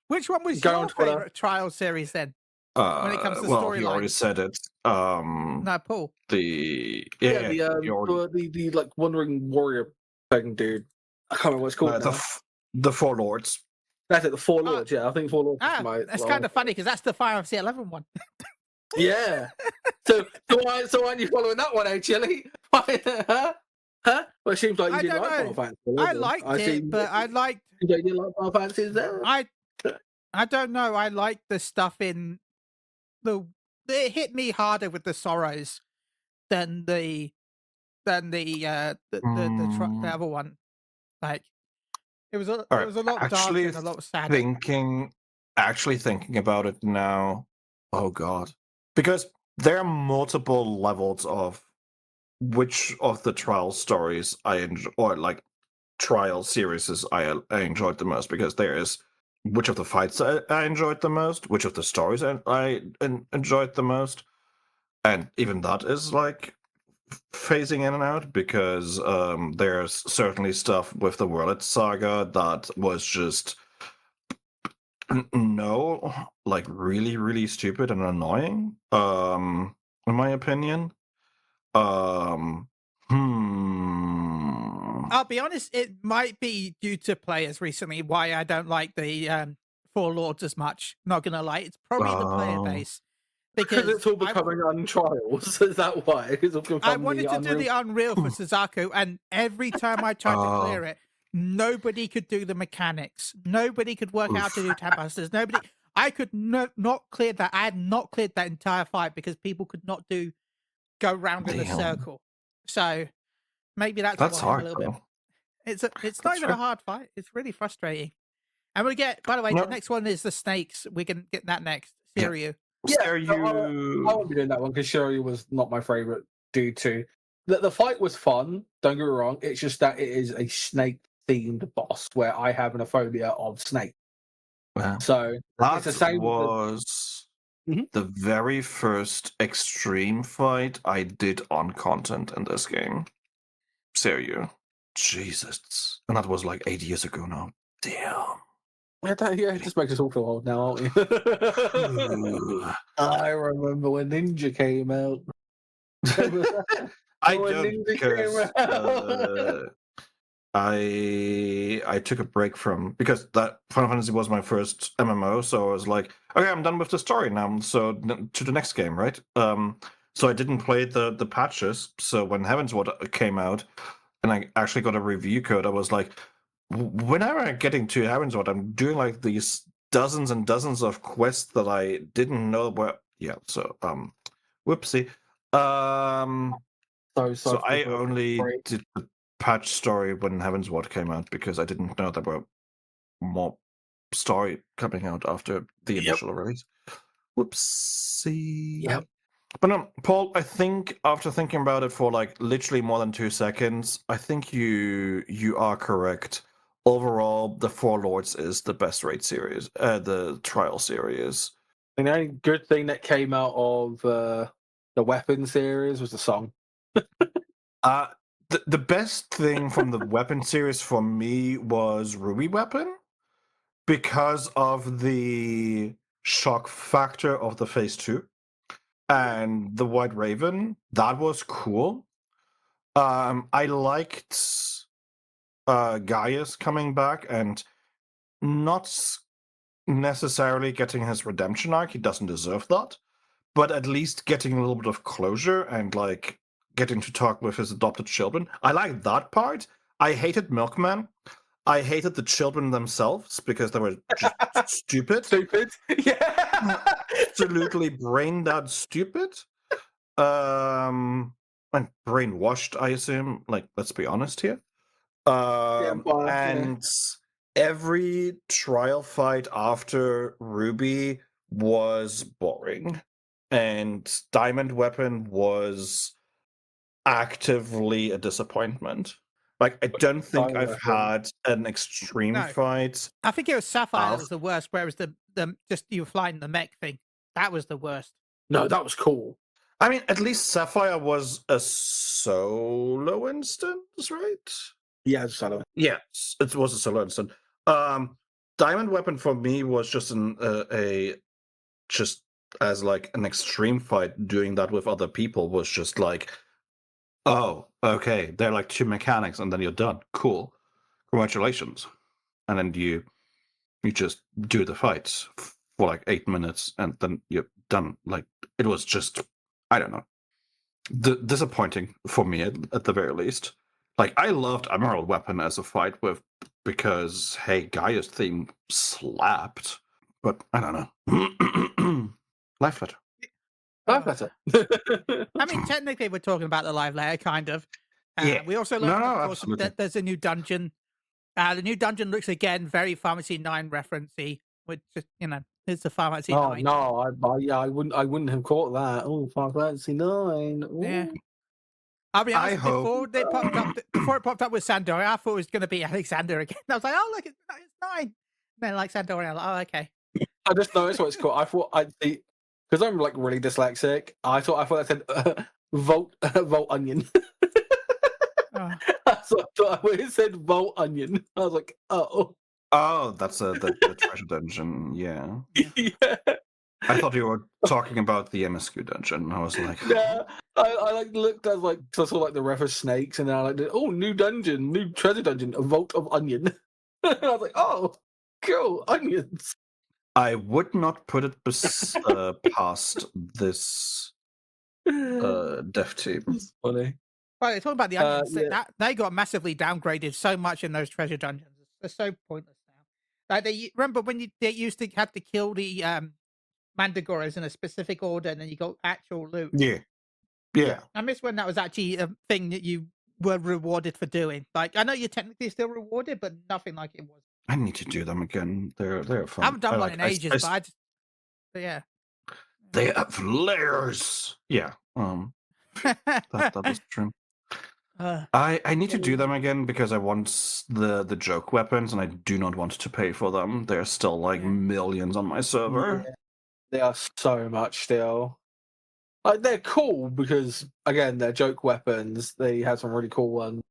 Speaker 2: Which one was your favorite Trial series then? When it comes to storyline,
Speaker 3: you already said it.
Speaker 2: No, Paul.
Speaker 3: The
Speaker 1: like wandering warrior thing, dude. I can't remember what it's called now.
Speaker 3: The Four Lords.
Speaker 1: That's it, the Four Lords. Yeah, I think Four Lords.
Speaker 2: That's kind of funny because that's the Final Fantasy XI one.
Speaker 1: Yeah. So aren't you following that one, Chili? Huh? Well, it seems like you didn't like Final Fantasy.
Speaker 2: I liked it, but I liked.
Speaker 1: You didn't like Final Fantasy there?
Speaker 2: I don't know. I liked the stuff in it hit me harder with the sorrows than the other one. Like it was a lot darker and a lot sadder.
Speaker 3: Actually thinking about it now, oh god, because there are multiple levels of which of the Trial stories I enjoy, or like Trial series I enjoyed the most, because there is which of the fights I enjoyed the most, which of the stories I enjoyed the most, and even that is like phasing in and out, because there's certainly stuff with the World Saga that was just like really, really stupid and annoying, in my opinion.
Speaker 2: I'll be honest, it might be due to players recently why I don't like the Four Lords as much. Not gonna lie, it's probably the player base. Because
Speaker 1: it's all becoming Untrials. Is that why?
Speaker 2: I wanted to do the Unreal for Suzaku, and every time I tried to clear it, nobody could do the mechanics. Nobody could work out how to do tabusters. I could not clear that. I had not cleared that entire fight because people could not go round in a circle. So maybe that's
Speaker 3: hard,
Speaker 2: a little bit. It's not even a hard fight. It's really frustrating. And we get, by the way, the next one is the snakes. We can get that next. Shiryu.
Speaker 1: Yeah, I won't be doing that one because Shiryu was not my favorite due to the fight was fun. Don't get me wrong. It's just that it is a snake themed boss where I have an phobia of snake.
Speaker 3: Wow.
Speaker 1: So
Speaker 3: that
Speaker 1: it's the same
Speaker 3: was the very first extreme fight I did on content in this game. Seriously. Jesus. And that was like 8 years ago now. Damn.
Speaker 1: Yeah, it just makes us all feel old now, aren't we? I remember when Ninja came out.
Speaker 3: I don't, because I took a break because that Final Fantasy was my first MMO, so I was like, okay, I'm done with the story now, so to the next game, right? So I didn't play the patches. So when Heavensward came out, and I actually got a review code, I was like, whenever I'm getting to Heavensward, I'm doing like these dozens and dozens of quests that I didn't know were. Yeah, so whoopsie. So I only did the patch story when Heavensward came out because I didn't know there were more story coming out after the initial release. Whoopsie.
Speaker 1: Yep.
Speaker 3: But no, Paul, I think after thinking about it for like literally more than 2 seconds, I think you are correct. overall, the Four Lords is the best raid series, the trial series.
Speaker 1: And the only good thing that came out of the weapon series was the song.
Speaker 3: The best thing from the weapon series for me was Ruby Weapon, because of the shock factor of the Phase 2 and the White Raven. That was cool. I liked Gaius coming back and not necessarily getting his redemption arc. He doesn't deserve that, but at least getting a little bit of closure and like getting to talk with his adopted children. I like that part. I hated Milkman. I hated the children themselves because they were just stupid.
Speaker 1: Stupid. Yeah.
Speaker 3: Absolutely brain dead stupid. And brainwashed, I assume. Like, let's be honest here. And every trial fight after Ruby was boring. And Diamond Weapon was actively a disappointment. Like, I don't think I've had an extreme fight.
Speaker 2: I think it was Sapphire that was the worst, whereas the just you flying the mech thing, that was the worst.
Speaker 1: No, that was cool.
Speaker 3: I mean, at least Sapphire was a solo instance, right?
Speaker 1: Yeah, solo.
Speaker 3: Yes, it was a solo instance. Diamond Weapon for me was just just as like an extreme fight. Doing that with other people was just like, oh, okay, they're like two mechanics, and then you're done. Cool, congratulations. And then you just do the fights for like 8 minutes, and then you're done. Like, it was just, I don't know, disappointing for me at the very least. Like, I loved Emerald Weapon as a fight with, because hey, Gaia's theme slapped. But I don't know. Life letter.
Speaker 1: Life letter.
Speaker 2: I mean, technically, we're talking about the live letter, kind of.
Speaker 3: Yeah.
Speaker 2: We also learned, of course, that there's a new dungeon. The new dungeon looks again very Final Fantasy IX referencey, which is, it's a Final Fantasy IX.
Speaker 1: No, I wouldn't have caught that. Oh, Final Fantasy IX.
Speaker 2: Yeah. I'll be honest, before it popped up with Sandora, I thought it was going to be Alexander again. I was like, oh, look, it's 9. And then like Sandora, I'm like, oh, okay.
Speaker 1: I just noticed what it's called. I thought I'd see, because I'm like really dyslexic. I thought I said Volt Onion.
Speaker 2: Oh.
Speaker 1: So I thought when it said Volt Onion, I was like, oh.
Speaker 3: Oh, that's the treasure dungeon. Yeah.
Speaker 1: Yeah.
Speaker 3: I thought you were talking about the MSQ dungeon. I was like,
Speaker 1: yeah. I like looked. I was like, cause I saw like the ref of snakes, and then I like, oh, new dungeon, new treasure dungeon, a vault of onion. And I was like, oh, cool, onions.
Speaker 3: I would not put it past this dev team.
Speaker 1: It's funny.
Speaker 2: Right, talking about the onions, that they got massively downgraded so much in those treasure dungeons. They're so pointless now. Like they remember when they used to have to kill the Mandragoras in a specific order, and then you got actual loot.
Speaker 3: Yeah.
Speaker 2: I miss when that was actually a thing that you were rewarded for doing. Like, I know you're technically still rewarded, but nothing like it was.
Speaker 3: I need to do them again. They're fun.
Speaker 2: I haven't done one in ages, but yeah.
Speaker 3: They have layers. Yeah. That was true. I need to do them again because I want the joke weapons, and I do not want to pay for them. They're still like millions on my server.
Speaker 1: Yeah. They are so much still. Like, they're cool because again they're joke weapons. They have some really cool ones.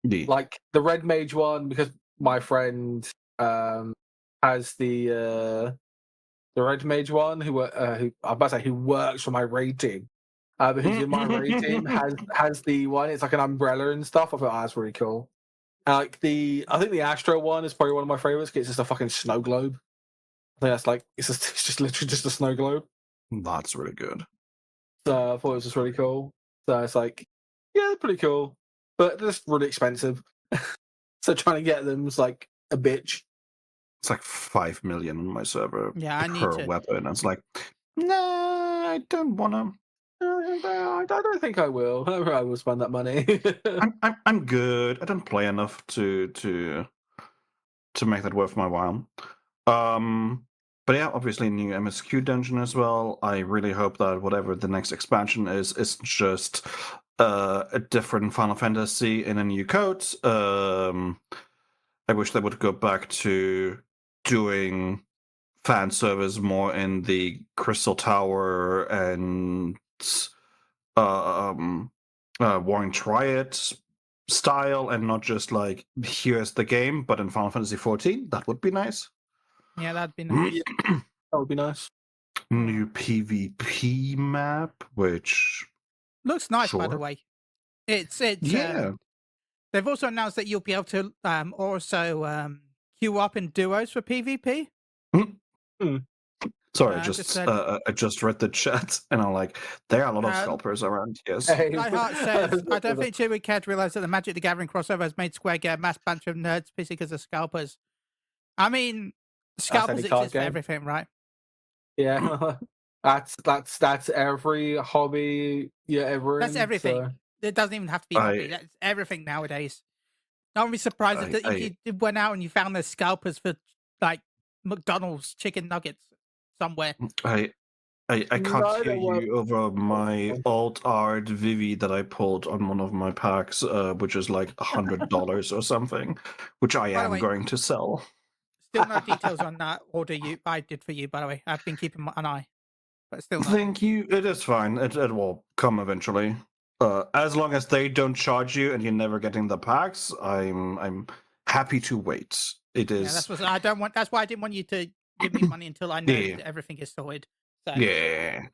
Speaker 3: Yeah.
Speaker 1: Like the Red Mage one, because my friend has the Red Mage one who I'm about to say who works for my raid team. But who's in my raid team has the one. It's like an umbrella and stuff. I thought that's really cool. Like I think the Astro one is probably one of my favorites. Because it's just a fucking snow globe. I think that's like it's just literally just a snow globe.
Speaker 3: That's really good.
Speaker 1: So I thought it was just really cool. So it's like, yeah, they're pretty cool, but they're just really expensive. So trying to get them is like a bitch.
Speaker 3: It's like 5 million on my server.
Speaker 2: Yeah, I need
Speaker 3: per weapon. It's like, nah, I don't wanna.
Speaker 1: I don't think I will. I will spend that money.
Speaker 3: I'm good. I don't play enough to make that worth my while. But yeah, obviously new MSQ dungeon as well. I really hope that whatever the next expansion is just a different Final Fantasy in a new code. A I wish they would go back to doing fan service more in the Crystal Tower and Warring Triad style, and not just like here's the game, but in Final Fantasy XIV. That would be nice.
Speaker 2: Yeah, that'd be nice.
Speaker 1: That would be nice.
Speaker 3: New PvP map, which
Speaker 2: looks nice, by the
Speaker 3: sure.
Speaker 2: way. It's
Speaker 3: Yeah.
Speaker 2: They've also announced that you'll be able to also queue up in duos for PvP.
Speaker 3: Sorry,
Speaker 2: Just
Speaker 3: I just read the chat and I'm like, there are a lot of scalpers around. Yes.
Speaker 2: Lightheart says, I don't think Jay would care to realize that the Magic the Gathering crossover has made Square get a mass bunch of nerds pissy because of scalpers. I mean, scalpers exist for everything, right?
Speaker 1: Yeah. that's every hobby you're ever in.
Speaker 2: That's everything.
Speaker 1: So.
Speaker 2: It doesn't even have to be hobby. That's everything nowadays. I wouldn't be surprised if you went out and you found the scalpers for like McDonald's chicken nuggets somewhere.
Speaker 3: I can't hear you over my alt art Vivi that I pulled on one of my packs, which is like $100 or something, which I am going to sell.
Speaker 2: Still no details on that order I did for you, by the way. I've been keeping an eye, but still.
Speaker 3: Thank you. It is fine. It will come eventually. As long as they don't charge you and you're never getting the packs, I'm happy to wait. It is.
Speaker 2: Yeah, that's what I don't want. That's why I didn't want you to give me money until I know that everything is sorted. So.
Speaker 3: Yeah.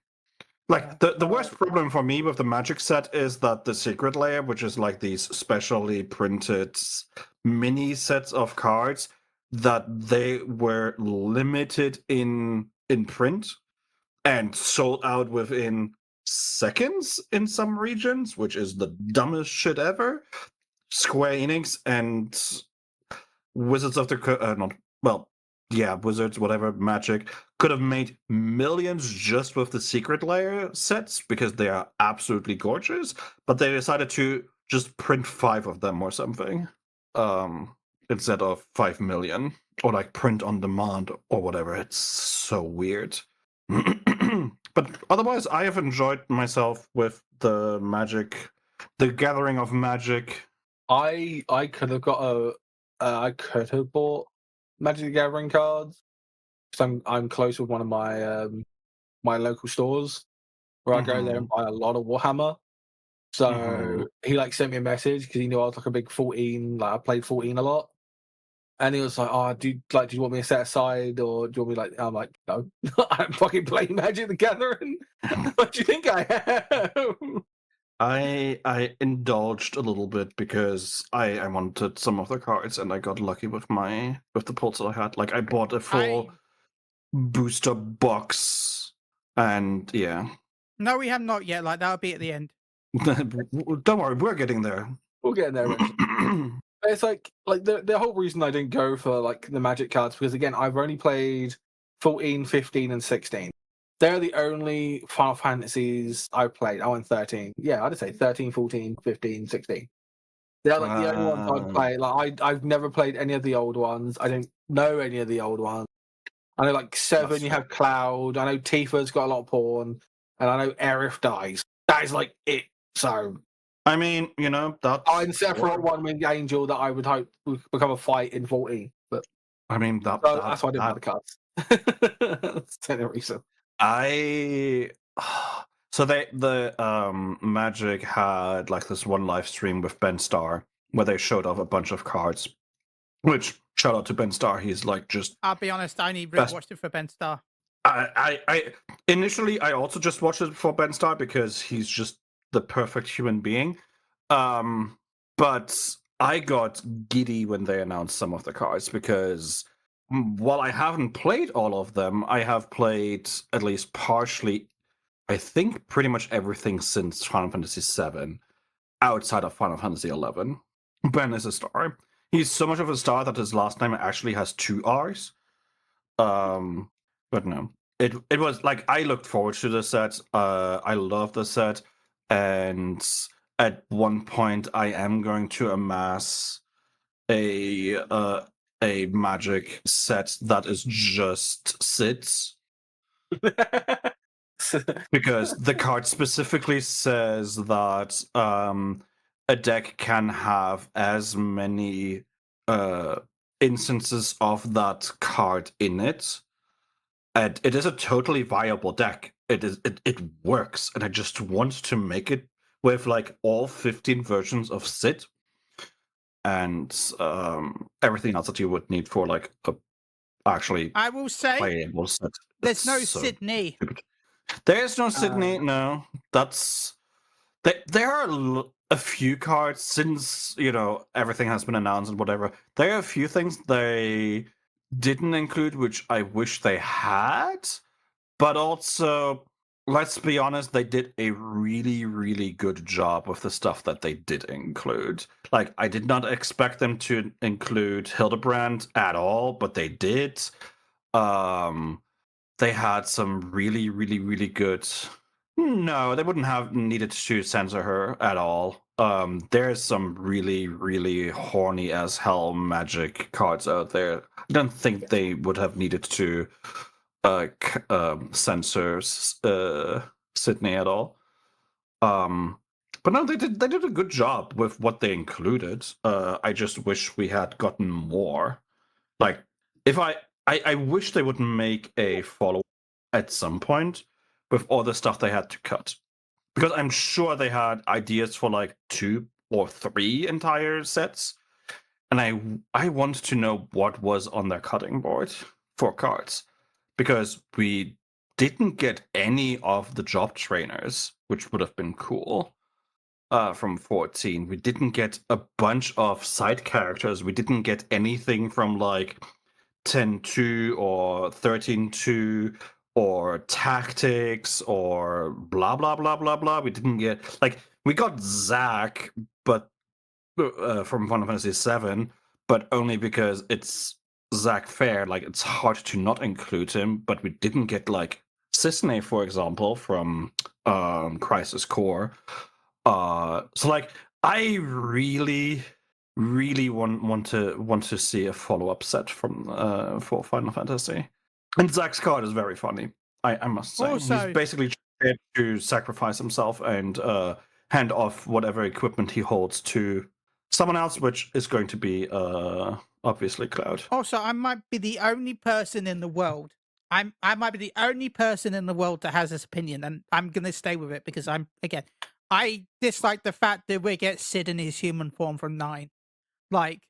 Speaker 3: Like the worst problem for me with the Magic set is that the secret layer, which is like these specially printed mini sets of cards, that they were limited in print and sold out within seconds in some regions, which is the dumbest shit ever. Square Enix and Wizards of the Wizards, whatever, Magic, could have made millions just with the secret layer sets because they are absolutely gorgeous, but they decided to just print 5 of them or something, instead of 5 million, or like print on demand or whatever. It's so weird. But otherwise, I have enjoyed myself with the Magic, the Gathering of Magic.
Speaker 1: I could have got I could have bought Magic the Gathering cards. So I'm close with one of my my local stores where I go there and buy a lot of Warhammer. So he like sent me a message because he knew I was like a big 14. Like I played 14 a lot. And he was like, "Oh, do you want me to set aside, or do you want me I'm like, no, I'm fucking playing Magic the Gathering. What do you think I am?"
Speaker 3: I indulged a little bit because I wanted some of the cards, and I got lucky with the pulls that I had. Like I bought a full booster box, and yeah.
Speaker 2: No, we have not yet. Like that'll be at the end.
Speaker 3: Don't worry, we're getting there.
Speaker 1: We'll get there eventually. It's like the whole reason I didn't go for like the Magic cards, because again, I've only played 14, 15, and 16. They're the only Final Fantasies I've played. I went 13. Yeah, I'd say 13, 14, 15, 16. They're like the only ones I'd play. Like I've never played any of the old ones. I don't know any of the old ones. I know like 7, you have Cloud. I know Tifa's got a lot of porn, and I know Aerith dies. That is like it. So
Speaker 3: I mean, that's
Speaker 1: I'm Sephiroth, one-winged angel that I would hope would become a fight in 14. But
Speaker 3: I mean that's
Speaker 1: why I didn't have the cards. That's the reason.
Speaker 3: So the Magic had like this one live stream with Ben Starr where they showed off a bunch of cards. Which, shout out to Ben Starr, he's like just.
Speaker 2: I'll be honest, I only watched it for Ben Starr.
Speaker 3: I initially I also just watched it for Ben Starr because he's just the perfect human being. But I got giddy when they announced some of the cards because while I haven't played all of them, I have played at least partially, I think pretty much everything since Final Fantasy VII, outside of Final Fantasy XI. Ben is a star. He's so much of a star that his last name actually has 2 R's. But no. It was like I looked forward to the set. I love the set, and at one point I am going to amass a Magic set that is just sits. Because the card specifically says that a deck can have as many instances of that card in it, and it is a totally viable deck. It works, and I just want to make it with like all 15 versions of Sid and everything else that you would need for like a actually
Speaker 2: I will say
Speaker 3: playable set.
Speaker 2: there's
Speaker 3: It's
Speaker 2: no
Speaker 3: so
Speaker 2: Sydney.
Speaker 3: stupid. There is no Sydney. No, that's there are a few cards since everything has been announced and whatever. There are a few things they didn't include, which I wish they had. But also, let's be honest, they did a really, really good job with the stuff that they did include. Like, I did not expect them to include Hildebrand at all, but they did. They had some really, really, really good. No, they wouldn't have needed to censor her at all. There's some really, really horny as hell magic cards out there. I don't think they would have needed to censor Sydney at all. But no, they did a good job with what they included. I just wish we had gotten more. Like, if I wish they would make a follow at some point with all the stuff they had to cut, because I'm sure they had ideas for like 2 or 3 entire sets, and I want to know what was on their cutting board for cards, because we didn't get any of the job trainers, which would have been cool. From 14, we didn't get a bunch of side characters. We didn't get anything from like 10-2 or 13-2 or tactics or blah blah blah blah blah. We didn't get we got Zach, but from Final Fantasy XIV, but only because it's Zach Fair. Like, it's hard to not include him. But we didn't get like Cissnei, for example, from Crisis Core. So like, I really, really want to see a follow-up set from for Final Fantasy. And Zach's card is very funny, I must say.
Speaker 2: Also,
Speaker 3: he's basically trying to sacrifice himself and hand off whatever equipment he holds to someone else, which is going to be obviously Cloud.
Speaker 2: Also, I might be the only person in the world. I might be the only person in the world that has this opinion, and I'm gonna stay with it because I dislike the fact that we get Sid in his human form from 9. Like,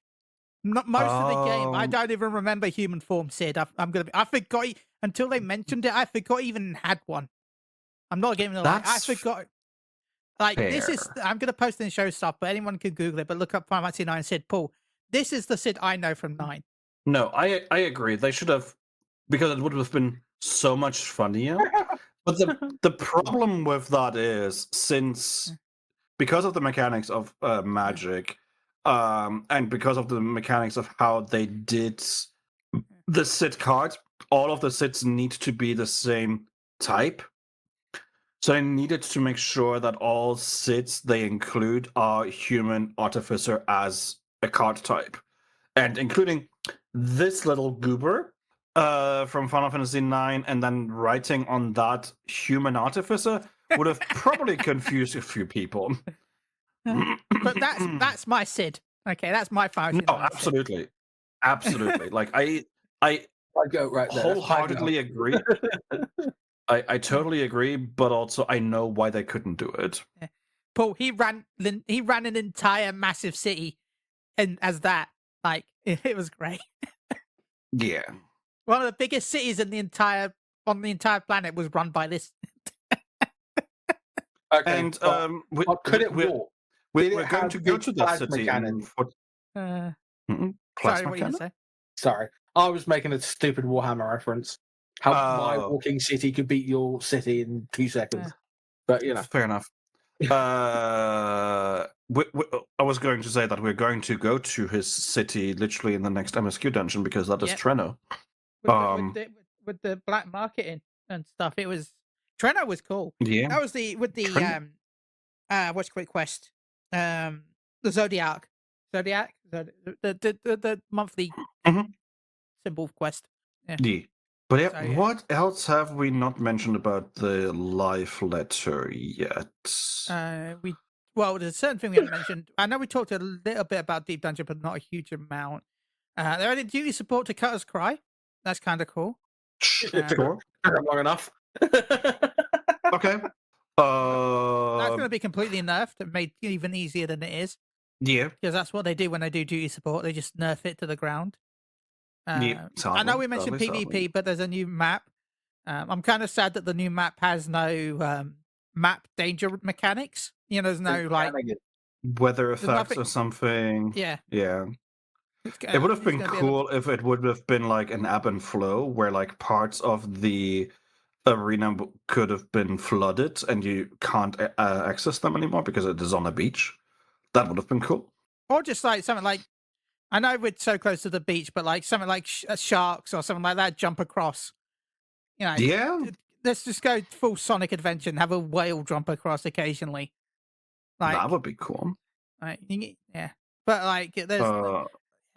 Speaker 2: most of the game, I don't even remember human form Sid. I forgot until they mentioned it. I forgot he even had one. I'm not giving a lie. I forgot. Like,
Speaker 3: fair.
Speaker 2: This is. I'm gonna post in the show stuff, but anyone can Google it. But look up Final Fantasy 9 Sid. Paul, this is the Sid I know from 9.
Speaker 3: No, I agree. They should have, because it would have been so much funnier. But the problem with that is, because of the mechanics of magic, and because of the mechanics of how they did the Sid cards, all of the Sids need to be the same type. So I needed to make sure that all Sids they include are human artificer as a card type. And including this little goober from Final Fantasy IX, and then writing on that human artificer would have probably confused a few people.
Speaker 2: But that's my Sid. Okay, that's my Final
Speaker 3: No, absolutely,
Speaker 2: Sid.
Speaker 3: Absolutely. Like, I
Speaker 1: go right there.
Speaker 3: wholeheartedly agree. I totally agree, but also I know why they couldn't do it.
Speaker 2: Yeah. Paul, he ran an entire massive city, and as that, like, it was great.
Speaker 3: Yeah.
Speaker 2: One of the biggest cities on the entire planet was run by this.
Speaker 1: Okay,
Speaker 3: And
Speaker 1: could it walk?
Speaker 3: We're going to go to that city.
Speaker 2: Sorry,
Speaker 3: Plasma
Speaker 2: what you
Speaker 3: cannon?
Speaker 2: say?
Speaker 1: Sorry, I was making a stupid Warhammer reference. How my walking city could beat your city in 2 seconds. But
Speaker 3: fair enough. I was going to say that we're going to go to his city literally in the next MSQ dungeon, because that is Treno.
Speaker 2: With the black marketing and stuff, it was Treno was cool.
Speaker 3: Yeah,
Speaker 2: that was what's quick quest, the Zodiac, the monthly symbol quest.
Speaker 3: Yeah. But yeah, so, what else have we not mentioned about the live letter yet?
Speaker 2: There's a certain thing we haven't mentioned. I know we talked a little bit about Deep Dungeon, but not a huge amount. They added duty support to Cutter's Cry. That's kind of cool.
Speaker 3: Sure.
Speaker 1: Long enough.
Speaker 3: Okay.
Speaker 2: That's going to be completely nerfed and made even easier than it is.
Speaker 3: Yeah.
Speaker 2: Because that's what they do when they do duty support. They just nerf it to the ground.
Speaker 3: Yeah.
Speaker 2: I know we mentioned PvP, but there's a new map. I'm kind of sad that the new map has no map danger mechanics. You know, there's no like
Speaker 3: weather effects or something.
Speaker 2: Yeah.
Speaker 3: Yeah. It would have been cool if it would have been like an ebb and flow where like parts of the arena could have been flooded and you can't access them anymore because it is on a beach. That would have been cool.
Speaker 2: Or just like something like, I know we're so close to the beach, but like something like sharks or something like that jump across. You know,
Speaker 3: yeah.
Speaker 2: Let's just go full Sonic Adventure and have a whale jump across occasionally. Like
Speaker 3: that would be cool.
Speaker 2: Like, yeah, but like there's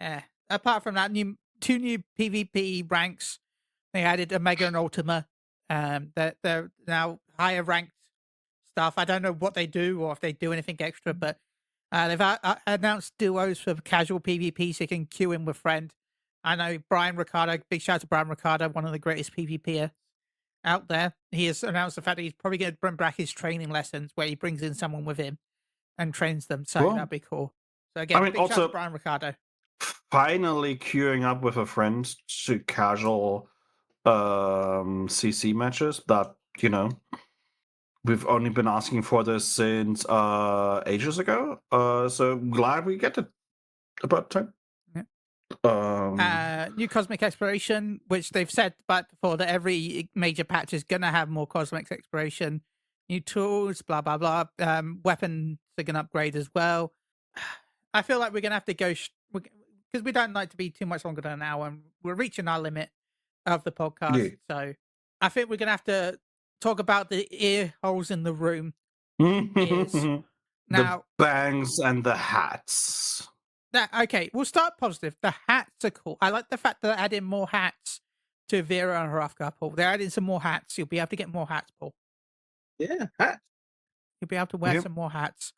Speaker 2: yeah. Apart from that, two new PvP ranks. They added Omega and Ultima. They're now higher ranked stuff. I don't know what they do or if they do anything extra, but they've announced duos for casual PvP, so you can queue in with friend. I know Brian Ricardo. Big shout out to Brian Ricardo, one of the greatest PvPer out there. He has announced the fact that he's probably going to bring back his training lessons, where he brings in someone with him and trains them. So that'd be cool. So again, big shout out to Brian Ricardo.
Speaker 3: Finally queuing up with a friend to casual CC matches that, you know, we've only been asking for this since ages ago. So glad we get it about time.
Speaker 2: Yeah. New Cosmic Exploration, which they've said but before that every major patch is gonna have more Cosmic Exploration, new tools, blah blah blah. Weapons are gonna upgrade as well. I feel like we're gonna have to go because we don't like to be too much longer than an hour, and we're reaching our limit of the podcast. Yeah. So I think we're gonna have to talk about the ear holes in the room.
Speaker 3: Now, the bangs and the hats.
Speaker 2: Okay, we'll start positive. The hats are cool. I like the fact that they're adding more hats to Viera and Hrafka, Paul. They're adding some more hats. You'll be able to get more hats, Paul.
Speaker 1: Yeah, hats.
Speaker 2: You'll be able to wear some more hats.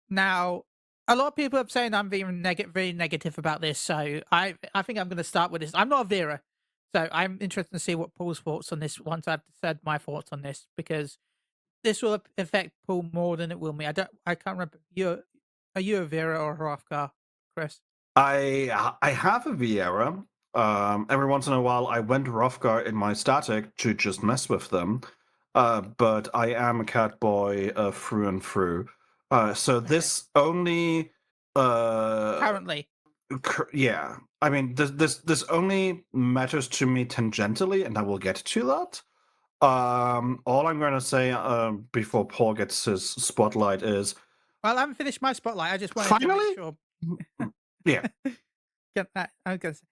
Speaker 2: Now, a lot of people are saying I'm being very negative about this, so I think I'm going to start with this. I'm not a Viera, so I'm interested to see what Paul's thoughts on this once I've said my thoughts on this, because this will affect Paul more than it will me. I can't remember. Are you a Viera or a Hrafka, Chris?
Speaker 3: I have a Viera. Every once in a while, I went Hrafka in my static to just mess with them. But I am a cat boy through and through. So this only
Speaker 2: currently.
Speaker 3: Yeah, I mean this only matters to me tangentially, and I will get to that. All I'm going to say before Paul gets his spotlight is,
Speaker 2: well, I haven't finished my spotlight. I just wanted
Speaker 3: finally?
Speaker 2: to make
Speaker 3: sure. Yeah.
Speaker 2: I'm gonna say,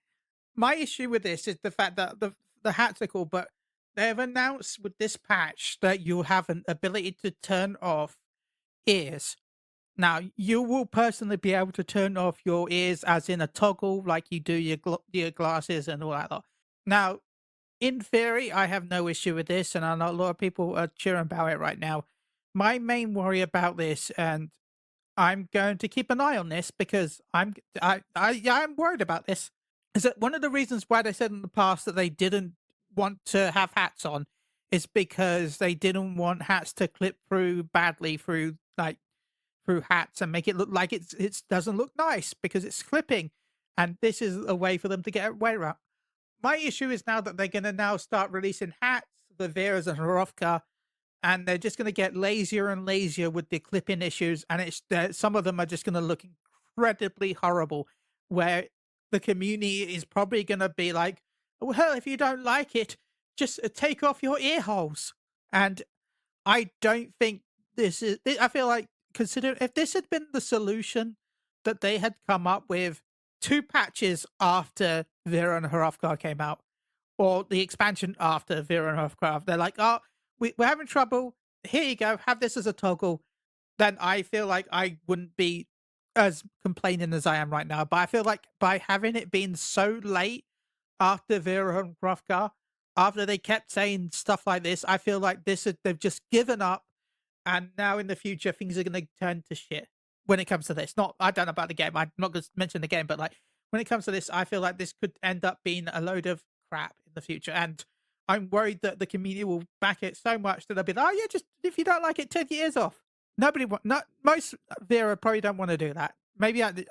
Speaker 2: my issue with this is the fact that the hats are cool, but they've announced with this patch that you'll have an ability to turn off ears. Now, you will personally be able to turn off your ears as in a toggle, like you do your glasses and all that lot. Now, in theory, I have no issue with this, and I know a lot of people are cheering about it right now. My main worry about this, and I'm going to keep an eye on this because I'm worried about this, is that one of the reasons why they said in the past that they didn't want to have hats on is because they didn't want hats to clip through badly through hats and make it look like it doesn't look nice because it's clipping, and this is a way for them to get away with. My issue is now that they're going to now start releasing hats, the Vieras and Hrafka, and they're just going to get lazier and lazier with the clipping issues, and some of them are just going to look incredibly horrible, where the community is probably going to be like, well, if you don't like it, just take off your ear holes. And I don't think this is, I feel like, consider if this had been the solution that they had come up with 2 patches after Viera and Hrafka came out, or the expansion after Viera and Hrafka, they're like, oh, we're having trouble, here you go, have this as a toggle, then I feel like I wouldn't be as complaining as I am right now. But I feel like by having it been so late after Viera and Hrafka, after they kept saying stuff like this, I feel like they've just given up, and now in the future things are going to turn to shit when it comes to this. I don't know about the game, I'm not going to mention the game, but like when it comes to this, I feel like this could end up being a load of crap in the future, and I'm worried that the community will back it so much that they'll be like, "Oh yeah, just if you don't like it, turn your ears off." Nobody, not most Viera probably don't want to do that. Maybe I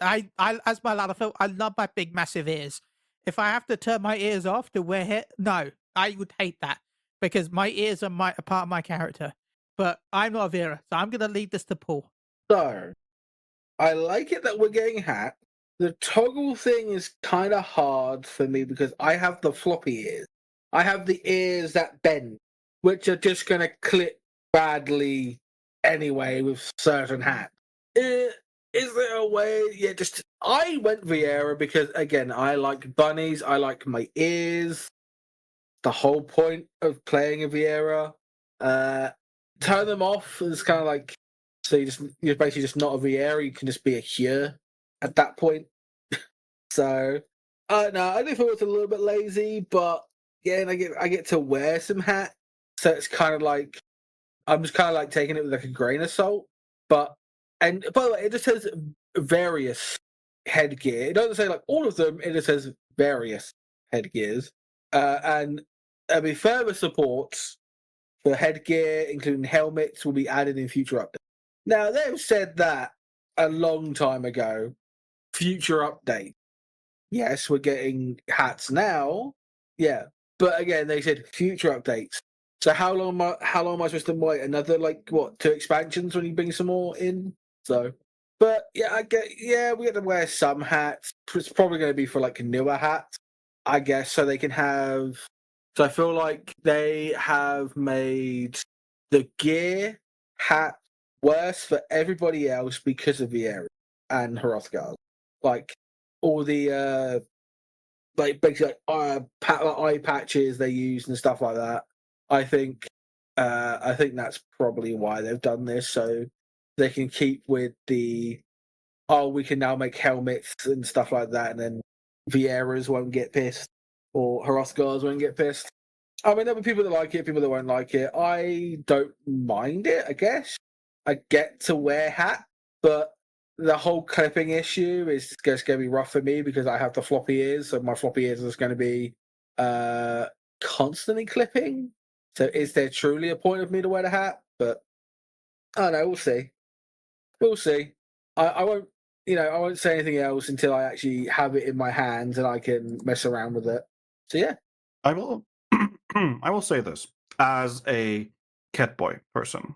Speaker 2: as my Ladderfield, I love my big massive ears. If I have to turn my ears off to wear it, no, I would hate that because my ears are a part of my character. But I'm not a Viera, so I'm going to leave this to Paul.
Speaker 1: So, I like it that we're getting hat. The toggle thing is kind of hard for me because I have the floppy ears. I have the ears that bend, which are just going to clip badly anyway with certain hats. Is there a way? Yeah, just I went Viera because again, I like bunnies. I like my ears. The whole point of playing a Viera. Turn them off is kind of like so you're basically just not a Viera. You can just be a Cure at that point. So no, I do feel it's a little bit lazy, but again, I get to wear some hat, so it's kind of like I'm just kind of like taking it with like a grain of salt. But and by the way, it just says various headgear. It doesn't say like all of them. It just says various headgears, and there'll be further supports for headgear, including helmets, will be added in future updates. Now they've said that a long time ago. Future update. Yes, we're getting hats now. Yeah, but again, they said future updates. So how long am I supposed to wait? Another like what 2 expansions when you bring some more in? So, but yeah, we get to wear some hats. It's probably going to be for like newer hats, I guess, so they can have. So I feel like they have made the gear hat worse for everybody else because of Viera and Hrothgar. Like all the like basically eye patches they use and stuff like that. I think that's probably why they've done this, so they can keep with the we can now make helmets and stuff like that, and then Vieiras won't get pissed or Hrothgars won't get pissed. I mean, there'll be people that like it, people that won't like it. I don't mind it, I guess. I get to wear hat, but the whole clipping issue is just going to be rough for me because I have the floppy ears, so my floppy ears is going to be constantly clipping. So is there truly a point of me to wear the hat? But I don't know, we'll see. We'll see. I won't I won't say anything else until I actually have it in my hands and I can mess around with it. So yeah.
Speaker 3: I will I will say this as a Catboy person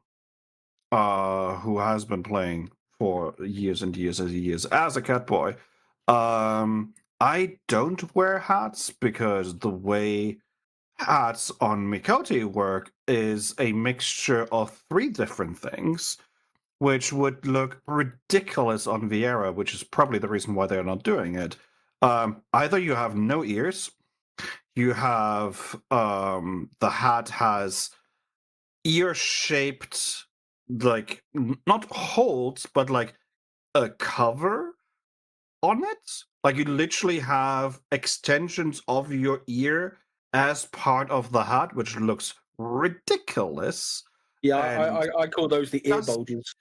Speaker 3: who has been playing for years and years and years as a Catboy. I don't wear hats because the way hats on Mikote work is a mixture of 3 different things, which would look ridiculous on Viera, which is probably the reason why they're not doing it. Either you have no ears, you have the hat has ear-shaped, like not holes, but like a cover on it. Like you literally have extensions of your ear as part of the hat, which looks ridiculous.
Speaker 1: Yeah,
Speaker 3: And
Speaker 1: I call those the ear bulges.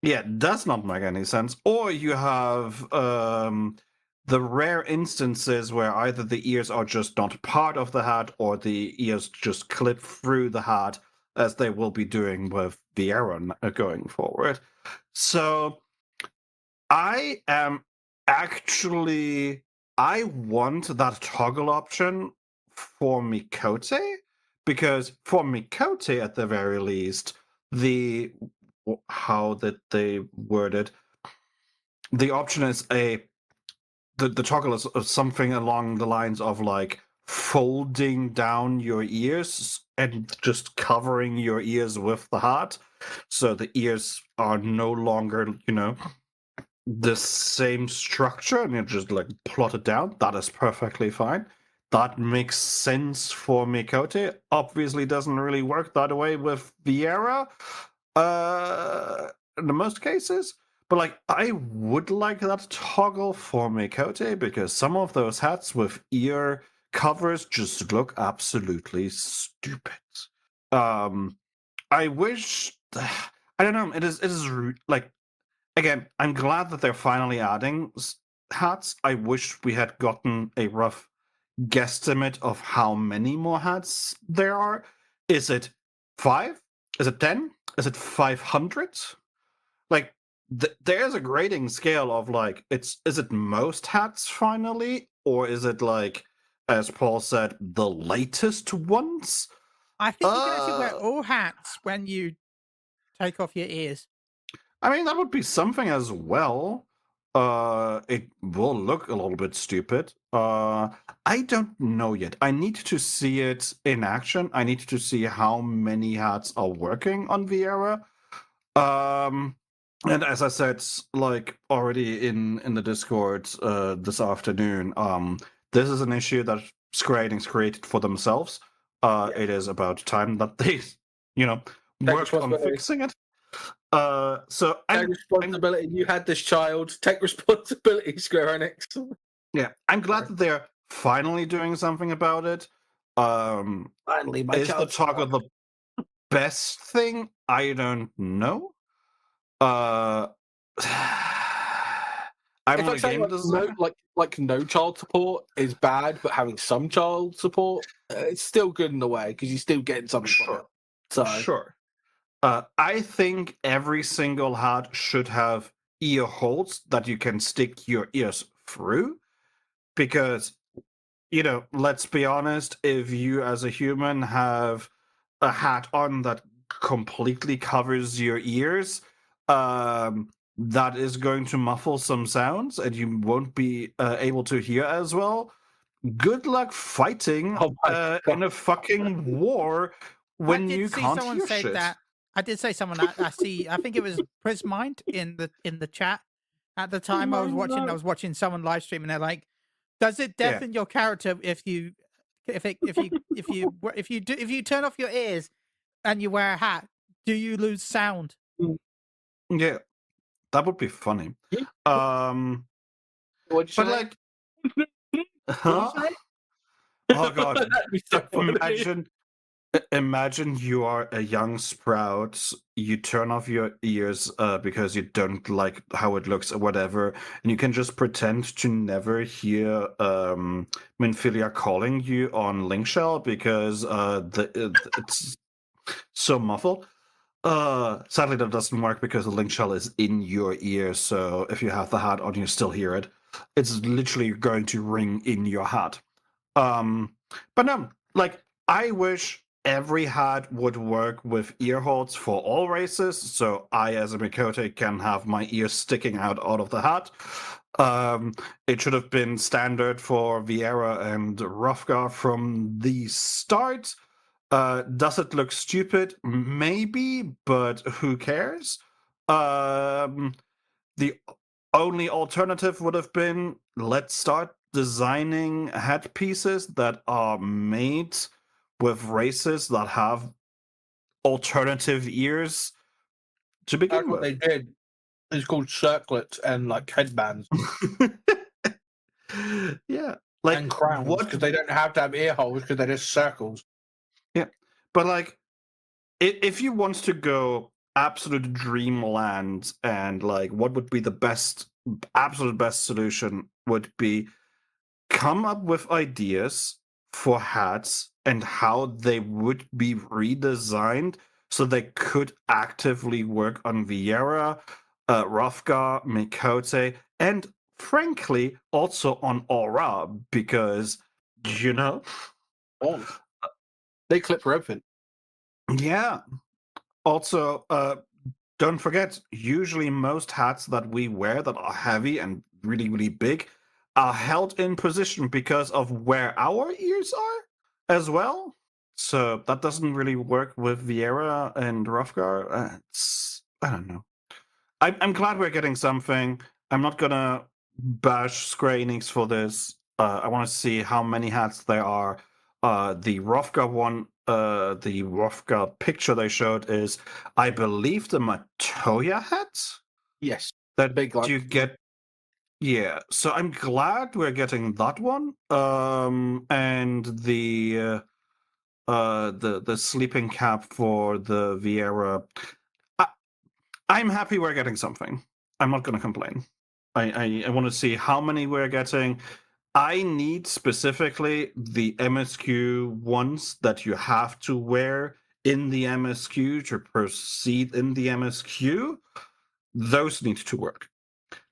Speaker 3: Yeah, does not make any sense. Or you have the rare instances where either the ears are just not part of the hat or the ears just clip through the hat, as they will be doing with Viera going forward. So I am actually, I want that toggle option for Mikote, because for Mikote at the very least, how did they word it? The option is the toggle is something along the lines of like folding down your ears and just covering your ears with the hat, so the ears are no longer, the same structure, and you just like plot it down. That is perfectly fine. That makes sense for Mikote. Obviously doesn't really work that way with Viera in the most cases. But like I would like that toggle for Mikote, because some of those hats with ear covers just look absolutely stupid. I wish I don't know, it is like, again, I'm glad that they're finally adding hats. I wish we had gotten a rough guesstimate of how many more hats there are. Is it 5? Is it 10? Is it 500? Like, there's a grading scale of like, is it most hats finally, or is it like, as Paul said, the latest ones?
Speaker 2: I think you can actually wear all hats when you take off your ears.
Speaker 3: I mean, that would be something as well. It will look a little bit stupid. I don't know yet. I need to see it in action. I need to see how many hats are working on Viera. And as I said, like already in the Discord this afternoon, this is an issue that Square Enix created for themselves. It is about time that they, work on fixing it. So
Speaker 1: take responsibility. You had this child. Take responsibility, Square Enix.
Speaker 3: Yeah, I'm glad that they're finally doing something about it.
Speaker 1: Finally, my
Speaker 3: is the talk of the best thing? I don't know. I'm not a game designer.
Speaker 1: No child support is bad, but having some child support, it's still good in a way because you're still getting something from it. So
Speaker 3: Sure. I think every single hat should have ear holes that you can stick your ears through, because, let's be honest, if you as a human have a hat on that completely covers your ears, that is going to muffle some sounds and you won't be able to hear as well. Good luck fighting in a fucking war when you can't hear shit.
Speaker 2: That. I did say someone I see. I think it was Prismind in the chat at the time. I was watching someone live stream, and they're like, "Does it deafen your character if you turn off your ears and you wear a hat? Do you lose sound?"
Speaker 3: Yeah, that would be funny.
Speaker 1: What'd you say?
Speaker 3: But like, huh? Oh god!
Speaker 1: That'd be so funny.
Speaker 3: Imagine you are a young sprout, you turn off your ears because you don't like how it looks or whatever, and you can just pretend to never hear Minfilia calling you on Linkshell because it's so muffled. Sadly that doesn't work because the Linkshell is in your ear, so if you have the hat on, you still hear it. It's literally going to ring in your hat. But no, like, I wish every hat would work with ear holes for all races, so I, as a Mikote, can have my ears sticking out of the hat. It should have been standard for Viera and Hrofgar from the start. Does it look stupid? Maybe, but who cares? The only alternative would have been, let's start designing headpieces that are made with races that have alternative ears to begin
Speaker 1: That's what they did. It's called circlets and like headbands.
Speaker 3: Yeah, like,
Speaker 1: and crowns, because they don't have to have ear holes because they're just circles.
Speaker 3: Yeah, but like, if you want to go absolute dreamland, and like, what would be the absolute best solution would be come up with ideas for hats and how they would be redesigned so they could actively work on Viera, Hrofgar, Mikote, and frankly also on Aura, because
Speaker 1: they clip for everything.
Speaker 3: Yeah. Also, don't forget, usually most hats that we wear that are heavy and really, really big are held in position because of where our ears are as well. So that doesn't really work with Viera and Hrofgar. I don't know. I'm glad we're getting something. I'm not gonna bash Square Enix for this. I want to see how many hats there are. The Hrofgar one, the Hrofgar picture they showed is, I believe, the Matoya hat.
Speaker 1: Yes,
Speaker 3: that
Speaker 1: big.
Speaker 3: You get. Yeah, so I'm glad we're getting that one. And the sleeping cap for the Viera. I'm happy we're getting something. I'm not going to complain. I want to see how many we're getting. I need specifically the MSQ ones that you have to wear in the MSQ to proceed in the MSQ. Those need to work.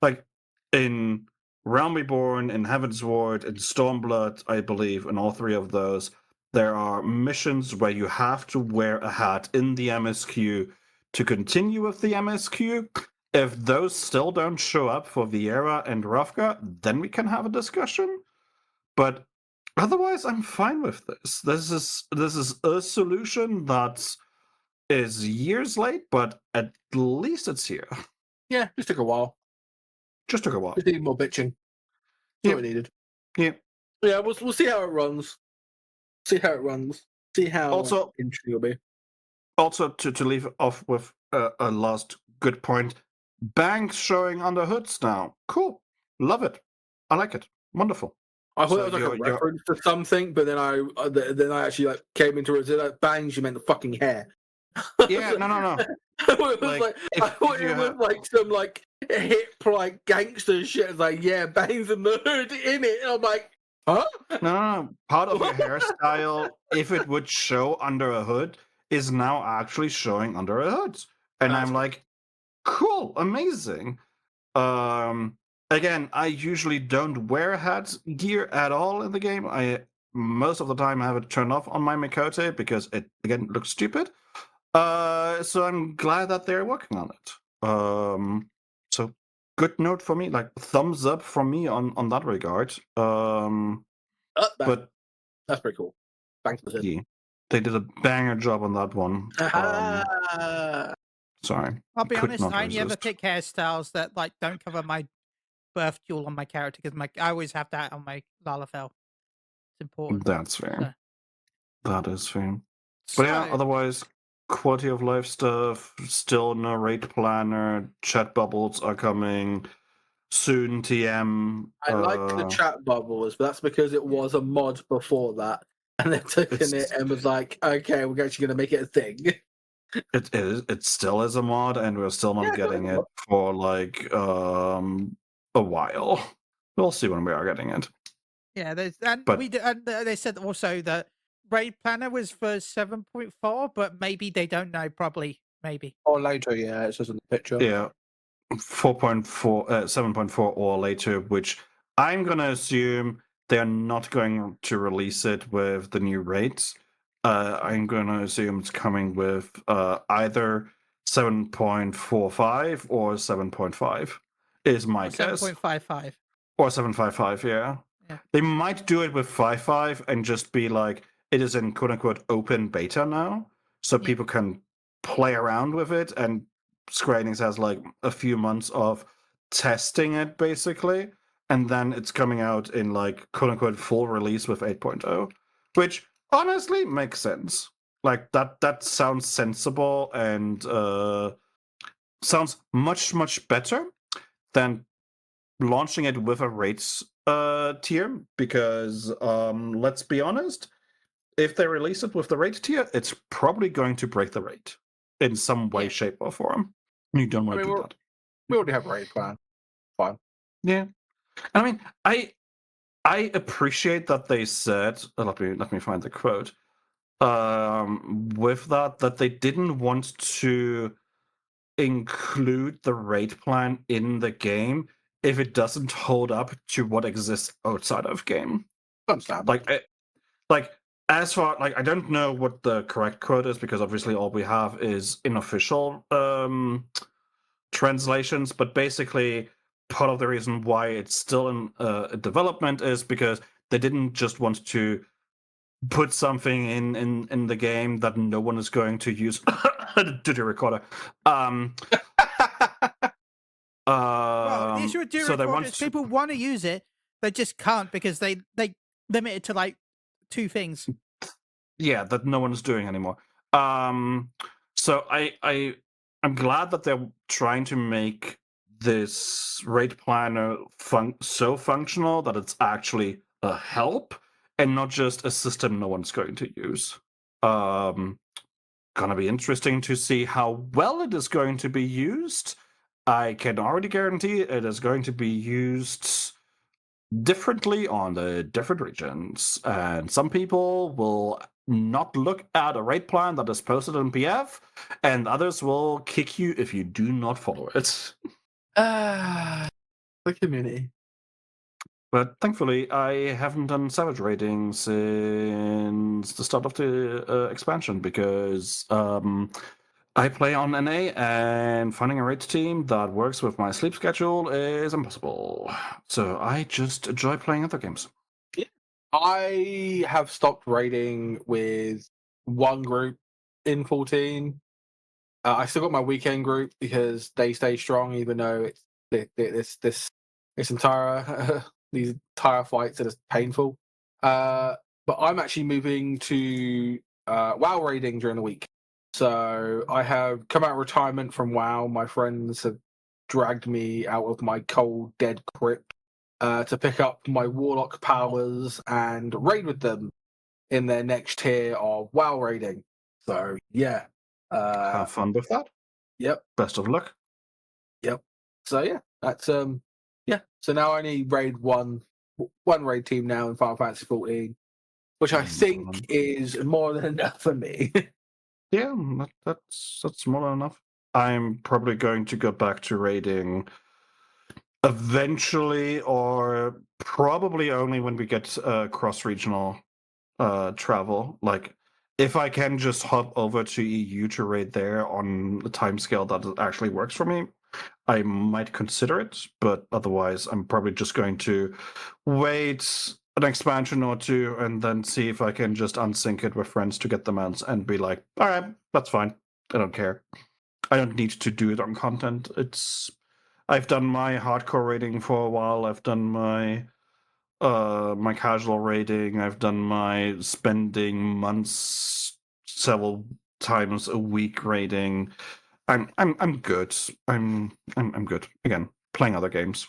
Speaker 3: Like in Realm Reborn, in Heaven's Ward, in Stormblood, I believe, in all three of those, there are missions where you have to wear a hat in the MSQ to continue with the MSQ. If those still don't show up for Viera and Ravka, then we can have a discussion. But otherwise, I'm fine with this. This is a solution that is years late, but at least it's here.
Speaker 1: Yeah, just took a while.
Speaker 3: Just took a while.
Speaker 1: Just needed more bitching. That's what we needed.
Speaker 3: Yeah.
Speaker 1: Yeah, we'll see how it runs. See how it runs. See how
Speaker 3: Also,
Speaker 1: interesting it'll be.
Speaker 3: Also, to leave off with a last good point, banks showing under hoods now. Cool. Love it. I like it. Wonderful.
Speaker 1: I thought it was like a reference to something, but then I actually like came into it. Like bangs, you meant the fucking hair.
Speaker 3: Yeah, no.
Speaker 1: I thought it was like some like hip like gangster shit. It's like, yeah, bangs and the hood in it. And I'm like, huh?
Speaker 3: No. Part of your hairstyle, if it would show under a hood, is now actually showing under a hood. And I'm like, cool, amazing. Again, I usually don't wear hat gear at all in the game. Most of the time I have it turned off on my Mikote because it again looks stupid. So I'm glad that they're working on it. So good note for me, like thumbs up from me on that regard. But
Speaker 1: that's pretty cool. Thanks for
Speaker 3: yeah, they did a banger job on that one. Sorry.
Speaker 2: I'll be honest, I only ever pick hairstyles that like don't cover my birth jewel on my character because I always have that on my Lalafell. It's important.
Speaker 3: That's fair. So. That is fair.
Speaker 2: So,
Speaker 3: but yeah, otherwise, quality of life stuff, still no rate planner, chat bubbles are coming soon, TM.
Speaker 1: I like the chat bubbles, but that's because it was a mod before that. And they've taken it and was like, okay, we're actually going to make it a thing.
Speaker 3: It is. It still is a mod, and we're still not getting it for like a while. We'll see when we are getting it.
Speaker 2: Yeah, they said also that raid planner was for 7.4, but maybe they don't know. Probably, maybe.
Speaker 1: Or later, yeah, it says in the picture.
Speaker 3: Yeah, 4.4, 7.4 or later, which I'm gonna assume they're not going to release it with the new rates. I'm going to assume it's coming with either 7.45 or 7.5 is my guess.
Speaker 2: 7.55.
Speaker 3: Or 7.55, yeah. They might do it with 5.5 and just be like, it is in quote-unquote open beta now, so people can play around with it, and Square Enix has like a few months of testing it, basically, and then it's coming out in like quote-unquote full release with 8.0, which honestly makes sense. Like that sounds sensible and sounds much better than launching it with a rates tier, because let's be honest, if they release it with the rate tier, it's probably going to break the rate in some way, shape, or form. You don't want to do that.
Speaker 1: We already have a rate plan. Fine.
Speaker 3: Yeah. I mean, I appreciate that they said, let me find the quote, with that they didn't want to include the rate plan in the game if it doesn't hold up to what exists outside of game. Like as far, like, I don't know what the correct quote is, because obviously all we have is unofficial translations, but basically part of the reason why it's still in development is because they didn't just want to put something in the game that no one is going to use to the recorder.
Speaker 2: Well, the issue with recorder is people want to use it, they just can't because they limit it to like 2 things.
Speaker 3: Yeah, that no one's doing anymore. So I'm glad that they're trying to make this rate planner so functional that it's actually a help and not just a system no one's going to use. Gonna be interesting to see how well it is going to be used. I can already guarantee it is going to be used differently on the different regions. And some people will not look at a raid plan that is posted in PF, and others will kick you if you do not follow it.
Speaker 1: The community.
Speaker 3: But thankfully, I haven't done Savage raiding since the start of the expansion because I play on NA, and finding a raid team that works with my sleep schedule is impossible. So I just enjoy playing other games.
Speaker 1: Yeah. I have stopped raiding with one group in 14. I still got my weekend group because they stay strong, even though it's this entire these entire fights are just painful. But I'm actually moving to WoW raiding during the week. So I have come out of retirement from WoW. My friends have dragged me out of my cold, dead crypt to pick up my Warlock powers and raid with them in their next tier of WoW raiding. So yeah.
Speaker 3: Have fun with that.
Speaker 1: Yep.
Speaker 3: Best of luck.
Speaker 1: Yep. So yeah, that's yeah. So now I only raid one raid team now in Final Fantasy XIV, which I think is more than enough for me.
Speaker 3: Yeah, that's more than enough. I'm probably going to go back to raiding eventually, or probably only when we get cross-regional travel. Like, if I can just hop over to EU to raid there on the timescale that actually works for me, I might consider it. But otherwise, I'm probably just going to wait an expansion or two and then see if I can just unsync it with friends to get the mounts and be like, all right, that's fine. I don't care. I don't need to do it on content. I've done my hardcore rating for a while. I've done my my casual rating. I've done my spending months several times a week rating. I'm good. I'm good. Again, playing other games,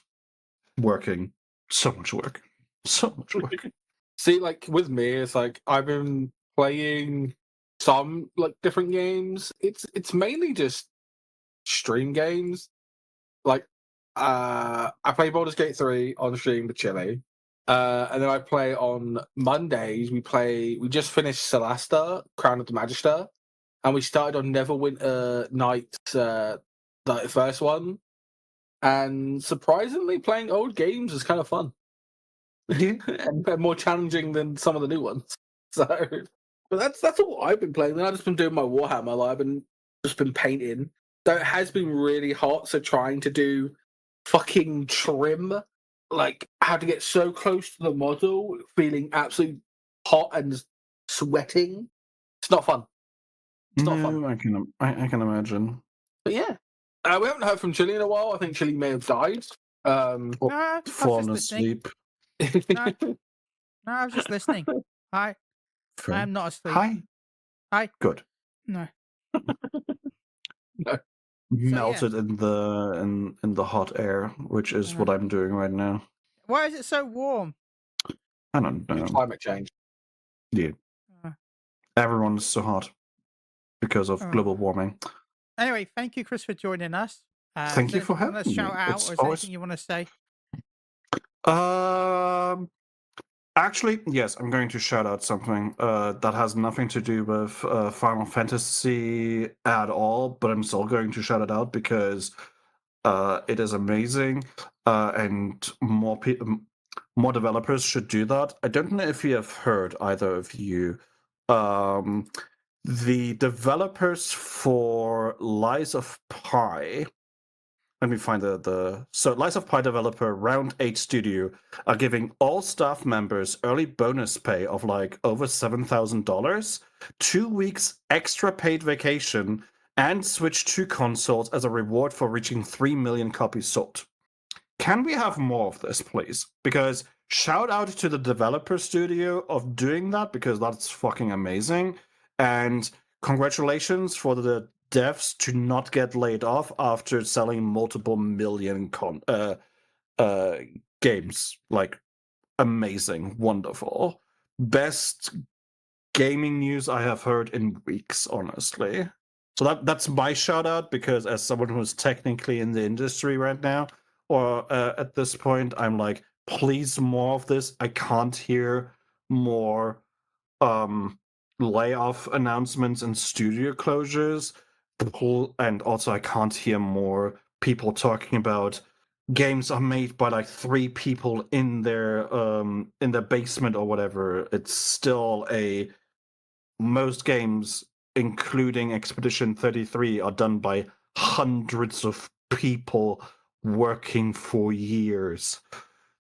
Speaker 3: working, so much work. So much work.
Speaker 1: See, like with me, it's like I've been playing some like different games. It's mainly just stream games. Like I play Baldur's Gate 3 on stream with Chili. And then I play on Mondays. We just finished Celasta, Crown of the Magister, and we started on Neverwinter Nights, the first one. And surprisingly, playing old games is kind of fun. and more challenging than some of the new ones. So, but that's all I've been playing. Then I've just been doing my Warhammer. Like, I've been just been painting. Though it has been really hot, so trying to do fucking trim, like how to get so close to the model, feeling absolutely hot and sweating. It's not fun. It's not fun.
Speaker 3: I can imagine.
Speaker 1: But yeah, we haven't heard from Chili in a while. I think Chili may have died.
Speaker 3: Fallen asleep.
Speaker 2: No, I was just listening. Hi. I am not asleep.
Speaker 3: Hi.
Speaker 2: Hi.
Speaker 3: Good.
Speaker 2: No.
Speaker 1: No.
Speaker 3: Melted in the hot air, which is what I'm doing right now.
Speaker 2: Why is it so warm?
Speaker 3: I don't know.
Speaker 1: Climate change.
Speaker 3: Yeah. Everyone's so hot because of global warming.
Speaker 2: Anyway, thank you, Chris, for joining us.
Speaker 3: Thank you for having me.
Speaker 2: Shout out, or is there anything you want to say?
Speaker 3: Actually, yes, I'm going to shout out something that has nothing to do with Final Fantasy at all, but I'm still going to shout it out because it is amazing, and more developers should do that. I don't know if you have heard, either of you, the developers for Lies of Pi. Let me find so Lies of Pi developer Round 8 Studio are giving all staff members early bonus pay of like over $7,000, 2 weeks extra paid vacation, and Switch 2 consoles as a reward for reaching 3 million copies sold. Can we have more of this, please? Because shout out to the developer studio of doing that, because that's fucking amazing. And congratulations for the devs to not get laid off after selling multiple million games. Like, amazing, wonderful. Best gaming news I have heard in weeks, honestly. So that's my shout out, because as someone who's technically in the industry right now, or at this point, I'm like, please more of this. I can't hear more layoff announcements and studio closures. And also I can't hear more people talking about games are made by like 3 people in their basement or whatever. It's still most games, including Expedition 33, are done by hundreds of people working for years.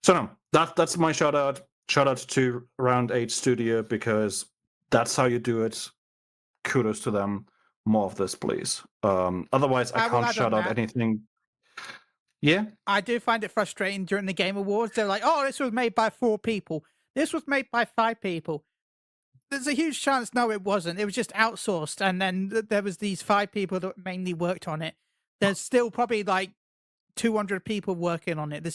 Speaker 3: So no, that's my shout out. Shout out to Round 8 Studio, because that's how you do it. Kudos to them. More of this, please. Otherwise, I can't shout out anything. Yeah?
Speaker 2: I do find it frustrating during the Game Awards. They're like, oh, this was made by 4 people. This was made by 5 people. There's a huge chance, no, it wasn't. It was just outsourced. And then there was these 5 people that mainly worked on it. There's still probably like 200 people working on it.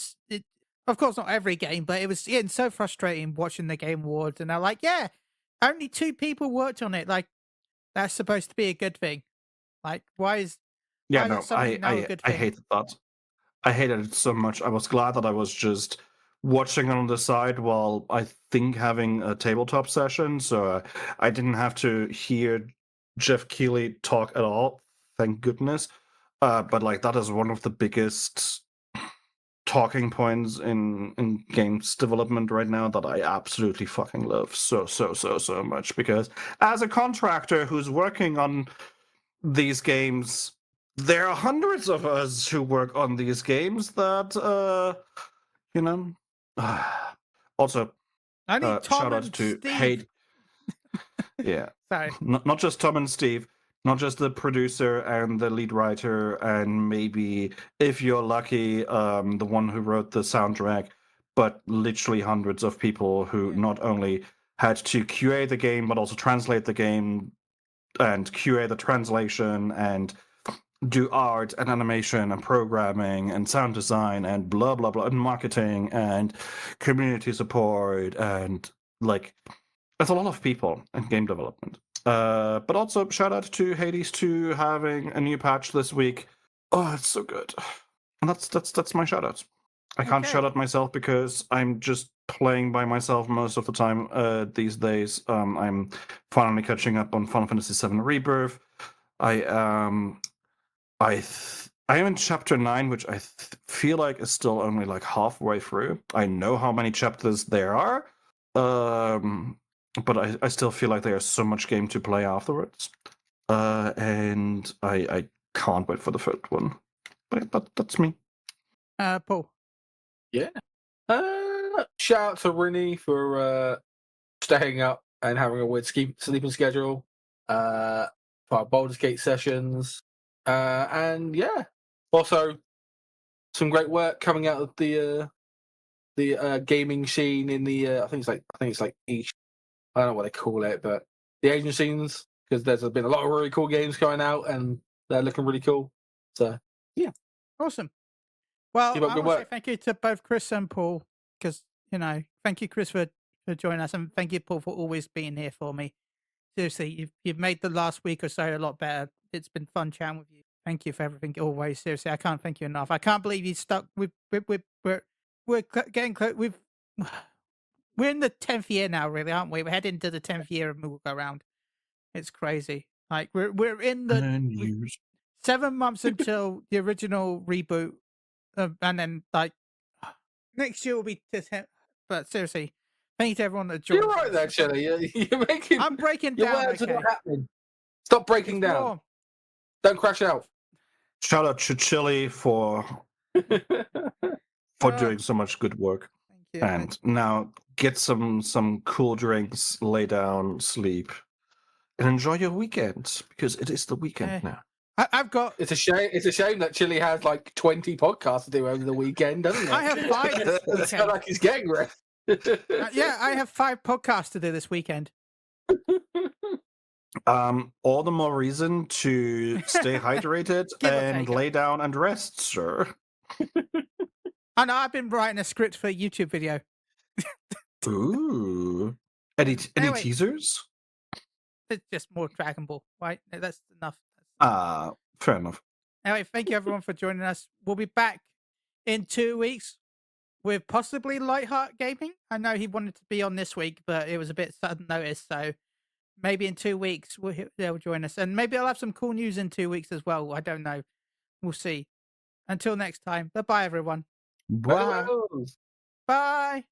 Speaker 2: Of course, not every game, but it was so frustrating watching the Game Awards. And they're like, yeah, only 2 people worked on it. Like, that's supposed to be a good thing. Like, why is
Speaker 3: Yeah,
Speaker 2: why
Speaker 3: no,
Speaker 2: is something now a good
Speaker 3: I
Speaker 2: thing?
Speaker 3: hated that. I hated it so much. I was glad that I was just watching on the side while I think having a tabletop session, so I didn't have to hear Jeff Keighley talk at all. Thank goodness. But like, that is one of the biggest talking points in games development right now that I absolutely fucking love so much, because as a contractor who's working on these games, there are hundreds of us who work on these games that you know also
Speaker 2: Only Tom
Speaker 3: shout out
Speaker 2: and
Speaker 3: to
Speaker 2: Steve.
Speaker 3: Yeah.
Speaker 2: Sorry.
Speaker 3: Not just Tom and Steve, not just the producer and the lead writer, and maybe, if you're lucky, the one who wrote the soundtrack, but literally hundreds of people who not only had to QA the game, but also translate the game and QA the translation and do art and animation and programming and sound design and blah blah blah and marketing and community support, and like, there's a lot of people in game development. But also shout out to Hades 2 having a new patch this week. Oh, it's so good. And that's my shout outs. I can't shout out myself because I'm just playing by myself most of the time these days. I'm finally catching up on Final Fantasy VII Rebirth. I am in chapter 9, which I feel like is still only like halfway through. I know how many chapters there are, but I still feel like there's so much game to play afterwards. And I can't wait for the third one. But that's me.
Speaker 2: Paul.
Speaker 1: Yeah. Shout out to Rini for staying up and having a weird sleeping schedule for our Baldur's Gate sessions. And yeah, also some great work coming out of the gaming scene in the I think it's like East. I don't know what they call it, but the Asian scenes, because there's been a lot of really cool games going out and they're looking really cool. So yeah,
Speaker 2: awesome. Well,
Speaker 1: keep up
Speaker 2: I
Speaker 1: good
Speaker 2: want to say
Speaker 1: work.
Speaker 2: thank you to both Chris and Paul, because thank you, Chris, for joining us, and thank you, Paul, for always being here for me. Seriously, you've made the last week or so a lot better. It's been fun chatting with you. Thank you for everything always. Seriously, I can't thank you enough. I can't believe you stuck. We're getting close. We're in the 10th year now, really, aren't we? We're heading to the 10th year of Moogle Go Round. It's crazy. Like we're in the 7 months until the original reboot, and then like next year will be 10. But seriously, thank you to everyone that joined.
Speaker 1: You're right there, Chili. You're making.
Speaker 2: I'm breaking
Speaker 1: your
Speaker 2: down.
Speaker 1: words
Speaker 2: Okay.
Speaker 1: are not happening. Stop breaking down.
Speaker 2: Warm.
Speaker 1: Don't crash out.
Speaker 3: Shout out to Chili for doing so much good work.
Speaker 2: Thank you.
Speaker 3: And now get some cool drinks, lay down, sleep, and enjoy your weekend, because it is the weekend now.
Speaker 2: I've got.
Speaker 1: It's a shame. It's a shame that Chili has like 20 podcasts to do over the weekend, doesn't it?
Speaker 2: I have 5 this weekend.
Speaker 1: It's not like he's getting rest.
Speaker 2: Yeah, I have 5 podcasts to do this weekend.
Speaker 3: All the more reason to stay hydrated and lay down and rest, sir.
Speaker 2: I know, I've been writing a script for a YouTube video.
Speaker 3: Ooh. Any teasers?
Speaker 2: It's just more Dragon Ball, right? That's enough.
Speaker 3: Fair enough.
Speaker 2: Anyway, thank you everyone for joining us. We'll be back in 2 weeks with possibly Lightheart Gaming. I know he wanted to be on this week, but it was a bit sudden notice. So maybe in 2 weeks they'll join us. And maybe I'll have some cool news in 2 weeks as well. I don't know. We'll see. Until next time. Bye-bye, everyone.
Speaker 3: Bye.
Speaker 2: Bye.